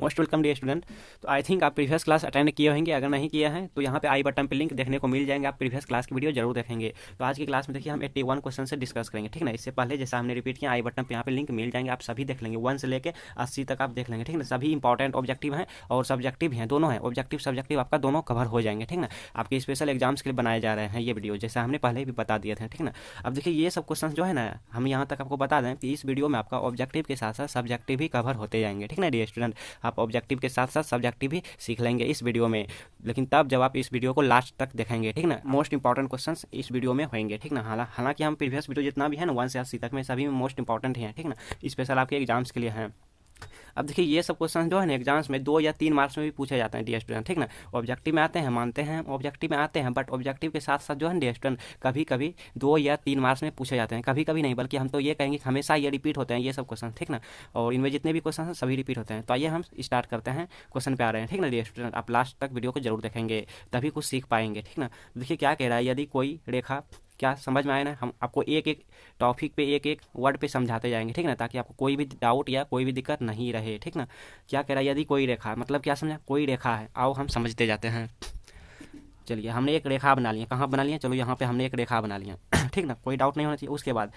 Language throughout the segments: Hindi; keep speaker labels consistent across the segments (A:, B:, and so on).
A: Most welcome dear student. तो आई थिंक आप प्रीवियस क्लास अटेंड किए होंगे, अगर नहीं किए हैं तो यहाँ पे आई बटन पे लिंक देखने को मिल जाएंगे, आप प्रीवियस क्लास की वीडियो जरूर देखेंगे। तो आज की क्लास में देखिए हम 81 क्वेश्चन से डिस्कस करेंगे, ठीक ना। इससे पहले जैसा हमने रिपीट किया, आई बटन पे यहाँ पे लिंक मिल जाएंगे, आप सभी देख लेंगे, 1 से लेकर 80 तक आप देख लेंगे, ठीक ना। सभी इंपॉर्टेंट ऑब्जेक्टिव हैं और सब्जेक्टिव हैं, दोनों हैं, ऑब्जेक्टिव सब्जेक्टिव आपका दोनों कवर हो जाएंगे, ठीक ना। आपके स्पेशल एग्जाम्स के लिए बनाए जा रहे हैं ये वीडियो, जैसा हमने पहले भी बता दिए थे, ठीक ना। अब देखिए ये सब क्वेश्चन जो है ना, हम यहाँ तक आपको बता दें कि इस वीडियो में आपका ऑब्जेक्टिव के साथ साथ सब्जेक्टिव भी कवर होते जाएंगे, ठीक ना डियर स्टूडेंट। आप ऑब्जेक्टिव के साथ साथ सब्जेक्टिव भी सीख लेंगे इस वीडियो में, लेकिन तब जब आप इस वीडियो को लास्ट तक देखेंगे, ठीक ना। मोस्ट इंपॉर्टेंट क्वेश्चंस इस वीडियो में होंगे, ठीक ना। हालांकि हम प्रीवियस वीडियो जितना भी है ना 1 से 80 तक में सभी में मोस्ट इंपॉर्टेंट हैं, ठीक ना, स्पेशल आपके एग्जाम्स के लिए हैं। अब देखिए ये सब क्वेश्चन जो है ना एग्जाम्स में 2 या 3 मार्क्स में भी पूछे जाते हैं डियर स्टूडेंट, ठीक ना। ऑब्जेक्टिव में आते हैं, मानते हैं ऑब्जेक्टिव में आते हैं, बट ऑब्जेक्टिव के साथ साथ जो है डियर स्टूडेंट कभी कभी 2 या 3 मार्क्स में पूछे जाते हैं, कभी कभी नहीं, बल्कि हम तो ये कहेंगे कि हमेशा ये रिपीट होते हैं ये सब क्वेश्चन, ठीक ना। और इनमें जितने भी क्वेश्चन हैं सभी रिपीट होते हैं। तो आइए हम स्टार्ट करते हैं, क्वेश्चन पे आ रहे हैं, ठीक ना डियर स्टूडेंट। आप लास्ट तक वीडियो को जरूर देखेंगे, तभी कुछ सीख पाएंगे, ठीक ना। देखिए क्या कह रहा है, यदि कोई रेखा, क्या समझ में आए ना, हम आपको एक एक टॉपिक पे एक एक वर्ड पे समझाते जाएंगे, ठीक ना, ताकि आपको कोई भी डाउट या कोई भी दिक्कत नहीं रहे, ठीक ना। क्या कह रहा है, यदि कोई रेखा, मतलब क्या समझा, कोई रेखा है, आओ हम समझते जाते हैं। चलिए हमने एक रेखा बना लिया, कहाँ बना लिया, चलो यहाँ पे हमने एक रेखा बना लिया ठीक ना, कोई डाउट नहीं होना चाहिए। उसके बाद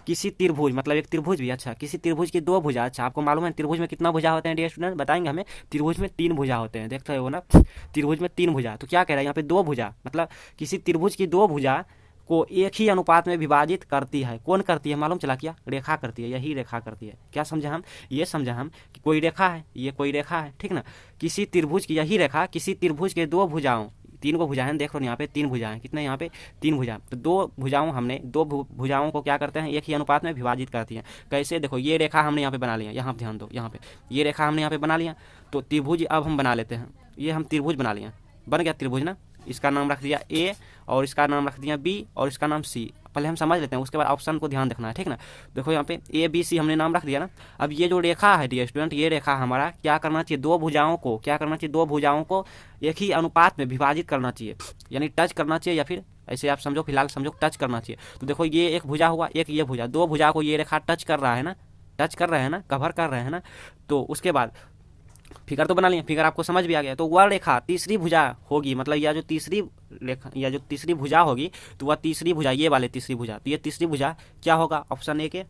A: किसी त्रिभुज, मतलब एक त्रिभुज भी, अच्छा किसी त्रिभुज की 2 भुजा, अच्छा आपको मालूम है त्रिभुज में कितना भुजा होते हैं डियर स्टूडेंट, बताएंगे हमें। त्रिभुज में 3 भुजा होते हैं, देखते हो ना, त्रिभुज में 3 भुजा। तो क्या कह रहा है यहाँ पे 2 भुजा, मतलब किसी त्रिभुज की 2 भुजा को एक ही अनुपात में विभाजित करती है। कौन करती है, मालूम चला क्या, रेखा करती है, यही रेखा करती है। क्या समझा हम, ये समझा हम कि कोई रेखा है, ये कोई रेखा है, ठीक ना। किसी त्रिभुज की, यही रेखा किसी त्रिभुज के 2 भुजाओं, 3 को भुजाएं, देख लो यहाँ पे 3 भुजाएं, कितने यहाँ पे 3 भुजा। तो 2 भुजाओं, हमने 2 भुजाओं को क्या करते हैं, एक ही अनुपात में विभाजित करती हैं। कैसे, देखो ये रेखा हमने यहाँ पे बना लिया, यहाँ ध्यान दो, यहाँ पे ये रेखा हमने यहाँ पे बना लिया। तो त्रिभुज अब हम बना लेते हैं, ये हम त्रिभुज बना लिया, बन गया त्रिभुज ना। इसका नाम रख दिया ए, और इसका नाम रख दिया बी, और इसका नाम सी। पहले हम समझ लेते हैं, उसके बाद ऑप्शन को ध्यान रखना है, ठीक ना। देखो यहाँ पे ए बी सी हमने नाम रख दिया ना। अब ये जो रेखा है डियर स्टूडेंट, ये रेखा हमारा क्या करना चाहिए, 2 भुजाओं को क्या करना चाहिए, 2 भुजाओं को एक ही अनुपात में विभाजित करना चाहिए, यानी टच करना चाहिए, या फिर ऐसे आप समझो, फिलहाल समझो टच करना चाहिए। तो देखो ये एक भुजा हुआ, एक ये भुजा, 2 भुजा को ये रेखा टच कर रहा है ना, टच कर रहे हैं ना, कवर कर रहे हैं ना। तो उसके बाद फिगर तो बना लिया, फिगर आपको समझ भी आ गया। तो वह रेखा तीसरी भुजा होगी, मतलब यह जो तीसरी रेखा या जो तीसरी भुजा होगी, तो वह तीसरी भुजा, ये वाले तीसरी भुजा, तो ये तीसरी भुजा क्या होगा, ऑप्शन ए के,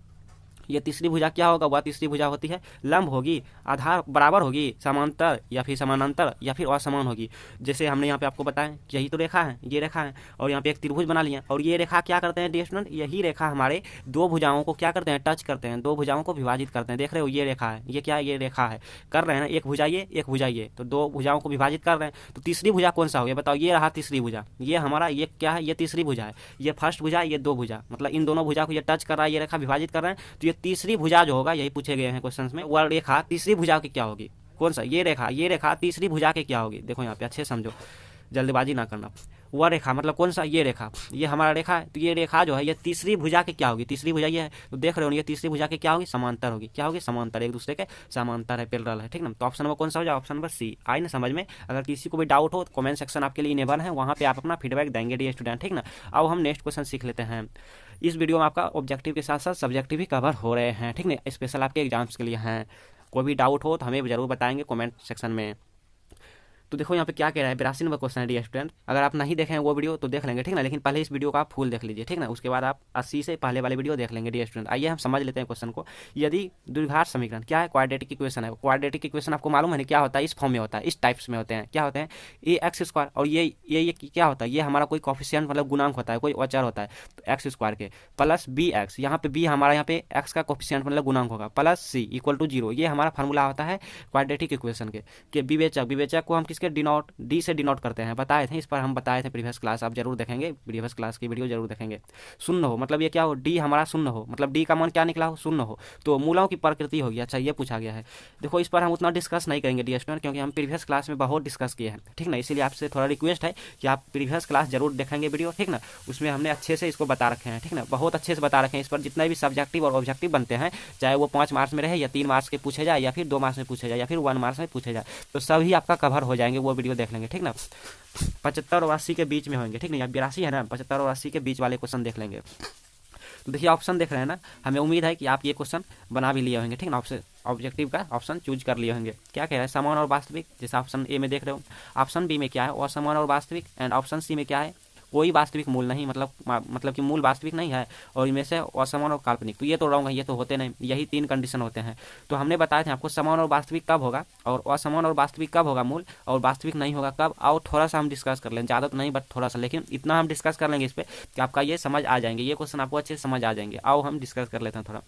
A: ये तीसरी भुजा क्या होगा, वह तीसरी भुजा होती है लंब होगी, आधार बराबर होगी, समांतर या फिर समानांतर या फिर असमान होगी। जैसे हमने यहाँ पे आपको बताया कि यही तो रेखा है, ये रेखा है, और यहाँ पे एक त्रिभुज बना लिया, और ये रेखा क्या करते हैं डियर स्टूडेंट, यही रेखा हमारे 2 भुजाओं को क्या करते हैं, टच करते हैं, 2 भुजाओं को विभाजित करते हैं। देख रहे हो ये रेखा है, ये क्या है, ये रेखा है, कर रहे हैं ना, एक भुजा ये, एक भुजा ये, तो 2 भुजाओं को विभाजित कर रहे हैं। तो तीसरी भुजा कौन सा हो गया, बताओ, ये रहा तीसरी भुजा, ये हमारा, ये क्या है, ये तीसरी भुजा है, ये फर्स्ट भुजा, ये 2 भुजा, मतलब इन दोनों भुजा को ये टच कर रहा है, ये रेखा विभाजित कर रहे हैं। तो ये तीसरी भुजा जो होगा, यही पूछे गए हैं क्वेश्चंस में, वह रेखा तीसरी भुजा की क्या होगी, कौन सा, ये रेखा तीसरी भुजा के क्या होगी। देखो यहाँ पे अच्छे समझो, जल्दबाजी ना करना। वह रेखा मतलब कौन सा, ये रेखा, ये हमारा रेखा है, तो ये रेखा जो है ये तीसरी भुजा के क्या होगी, तीसरी भुजा ये है, तो देख रहे हो ये तीसरी भुजा के क्या होगी, समांतर होगी, क्या होगी, समांतर, एक दूसरे के समांतर है, पैरेलल है, ठीक ना। तो ऑप्शन नंबर कौन सा हो जाए, ऑप्शन नंबर सी। आई ना समझ में। अगर किसी को भी डाउट हो तो कमेंट सेक्शन आपके लिए इनेबल है, वहाँ पे आप अपना फीडबैक देंगे डियर स्टूडेंट, ठीक ना। अब हम नेक्स्ट क्वेश्चन सीख लेते हैं। इस वीडियो में आपका ऑब्जेक्टिव के साथ साथ सब्जेक्टिव भी कवर हो रहे हैं, ठीक ना, स्पेशल आपके एग्जाम्स के लिए हैं। कोई भी डाउट हो तो हमें जरूर बताएंगे कमेंट सेक्शन में। तो देखो यहाँ पे क्या कह रहा है, 82 नंबर क्वेश्चन है डियर स्टूडेंट। अगर आप नहीं देखें वो वीडियो तो देख लेंगे, ठीक ना, लेकिन पहले इस वीडियो का आप फुल देख लीजिए, ठीक ना, उसके बाद आप 80 से पहले वाले वीडियो देख लेंगे डियर स्टूडेंट। आइए हम समझ लेते हैं क्वेश्चन को। यदि द्विघात समीकरण, क्या है, क्वाड्रेटिक इक्वेशन है। क्वाड्रेटिक इक्वेशन आपको मालूम है क्या होता है, इस फॉर्म में होता है, इस टाइप्स में होते हैं, क्या होते हैं, ए एक्स स्क्वायर, और ये क्या होता है, ये हमारा कोई कॉफिशिएंट मतलब गुणांक होता है, कोई अचर होता है, तो एक्स स्क्वायर के प्लस बी एक्स, यहाँ पे बी हमारा, यहाँ पे एक्स का कॉफिशिएंट मतलब गुणांक होगा, प्लस सी इक्वल टू 0। ये हमारा फार्मूला होता है क्वाड्रेटिक इक्वेशन के विवेचक को हम किसके डिनोट, डी से डिनोट करते हैं, बताए थे, इस पर हम बताए थे प्रीवियस क्लास, आप जरूर देखेंगे, प्रीवियस क्लास की वीडियो जरूर देखेंगे। शून्य हो मतलब ये क्या हो, डी हमारा शून्य हो, मतलब डी का मान क्या निकला हो, शून्य हो, तो मूलों की प्रकृति होगी। अच्छा ये पूछा गया है। देखो इस पर हम उतना डिस्कस नहीं करेंगे डियर स्टूडेंट, क्योंकि हम प्रीवियस क्लास में बहुत डिस्कस किए हैं, ठीक ना। इसीलिए आपसे थोड़ा रिक्वेस्ट है कि आप प्रीवियस क्लास जरूर देखेंगे वीडियो, ठीक ना, उसमें हमने अच्छे से इसको बता रखे हैं, ठीक ना, बहुत अच्छे से बता रखे हैं। इस पर जितने भी सब्जेक्टिव और ऑब्जेक्टिव बनते हैं, चाहे वो 5 मार्क्स में रहे या 3 मार्क्स के पूछे जाए, या फिर 2 मार्क्स में पूछे जाए, या फिर 1 मार्क्स में पूछे जाए, तो सभी आपका कवर हो जाएंगे, वो वीडियो देख लेंगे, ठीक ना। 75 और 80 के बीच में होंगे, ठीक ना, या 82 है ना, 75 और 80 के बीच वाले क्वेश्चन देख लेंगे। तो देखिए ऑप्शन देख रहे हैं ना, हमें उम्मीद है कि आप ये क्वेश्चन बना भी लिए होंगे, ठीक ना। ऑप्शन ऑब्जेक्टिव का ऑप्शन चूज कर लिए होंगे। क्या कह रहा है, समान और वास्तविक, जैसे ऑप्शन ए में देख रहे हो। ऑप्शन बी में क्या है, असमान और वास्तविक। एंड ऑप्शन सी में क्या है, कोई वास्तविक मूल नहीं, मतलब कि मूल वास्तविक नहीं है, और इनमें से असमान और काल्पनिक। तो ये तो रॉन्ग है, ये तो होते नहीं, यही 3 कंडीशन होते हैं। तो हमने बताया था आपको समान और वास्तविक कब होगा, और असमान और वास्तविक कब होगा मूल, और वास्तविक नहीं होगा कब। और थोड़ा सा हम डिस्कस कर लेंगे, ज़्यादा तो नहीं बट थोड़ा सा, लेकिन इतना हम डिस्कस कर लेंगे इस पर कि आपका ये समझ आ जाएंगे, ये क्वेश्चन आपको अच्छे से समझ आ जाएंगे। आओ हम डिस्कस कर लेते हैं थोड़ा।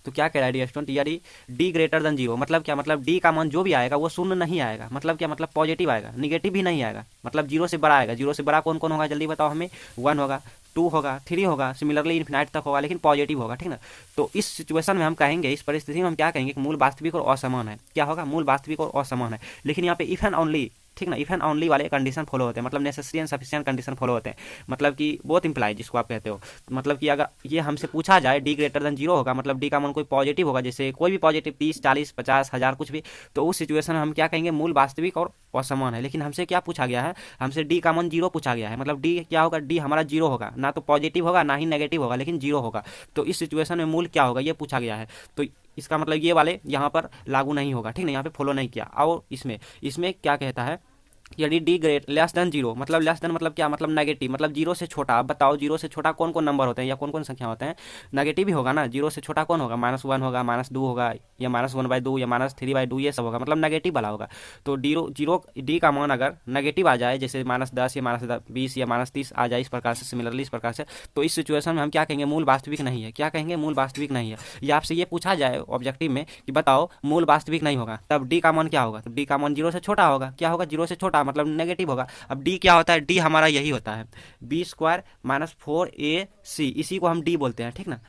A: तो क्या कह रहा है डी स्टूडेंट, यदि डी ग्रेटर देन जीरो, मतलब क्या, मतलब डी का मान जो भी आएगा वो शून्य नहीं आएगा, मतलब क्या, मतलब पॉजिटिव आएगा, निगेटिव भी नहीं आएगा, मतलब जीरो से बड़ा आएगा। जीरो से बड़ा कौन कौन होगा जल्दी बताओ हमें, 1 होगा, 2 होगा, 3 होगा, सिमिलरली इन्फिनाइट तक होगा, लेकिन पॉजिटिव होगा, ठीक ना। तो इस सिचुएशन में हम कहेंगे, इस परिस्थिति में हम क्या कहेंगे कि मूल वास्तविक और असमान है। क्या होगा, मूल वास्तविक और असमान है। लेकिन यहाँ पे इफ एंड ओनली, ठीक ना, इफ एंड ओनली वाले कंडीशन फॉलो होते हैं, मतलब necessary and sufficient condition follow होते हैं, मतलब कि बोथ इंप्लाई जिसको आप कहते हो। मतलब कि अगर ये हमसे पूछा जाए डी ग्रेटर देन जीरो होगा, मतलब डी का मान कोई पॉजिटिव होगा, जैसे कोई भी पॉजिटिव 30, 40, 50, 1000 कुछ भी, तो उस सिचुएशन में हम क्या कहेंगे, मूल वास्तविक और असमान है। लेकिन हमसे क्या पूछा गया है, हमसे डी का मान जीरो पूछा गया है, मतलब डी क्या होगा, डी हमारा जीरो होगा, ना तो पॉजिटिव होगा ना ही नेगेटिव होगा, लेकिन जीरो होगा। तो इस सिचुएशन में मूल क्या होगा ये पूछा गया है। तो इसका मतलब ये वाले यहाँ पर लागू नहीं होगा, ठीक ना, यहाँ पे फॉलो नहीं किया। और इसमें क्या कहता है, यदि D great less than zero, मतलब लेस देन मतलब क्या, मतलब नेगेटिव, मतलब जीरो से छोटा। आप बताओ जीरो से छोटा कौन कौन नंबर होते हैं या कौन कौन संख्या होते हैं, नेगेटिव ही होगा ना। जीरो से छोटा कौन होगा, -1 होगा, -2 होगा, या -1/2 या -3/2, ये सब होगा, मतलब नेगेटिव वाला होगा। तो जीरो डी का मान अगर नेगेटिव आ जाए, जैसे -10 या -20 या -30 आ जाए, इस प्रकार से, सिमिलरली इस प्रकार से, तो इस सिचुएशन में हम क्या कहेंगे, मूल वास्तविक नहीं है। क्या कहेंगे, मूल वास्तविक नहीं है। या आपसे ये पूछा जाए ऑब्जेक्टिव में कि बताओ मूल वास्तविक नहीं होगा, तब डी का मान क्या होगा, तो डी का मान जीरो से छोटा होगा। क्या होगा, जीरो से छोटा, मतलब नेगेटिव होगा। अब डी क्या होता है, डी हमारा यही होता है, b² - 4ac, इसी को हम डी बोलते हैं, ठीक ना।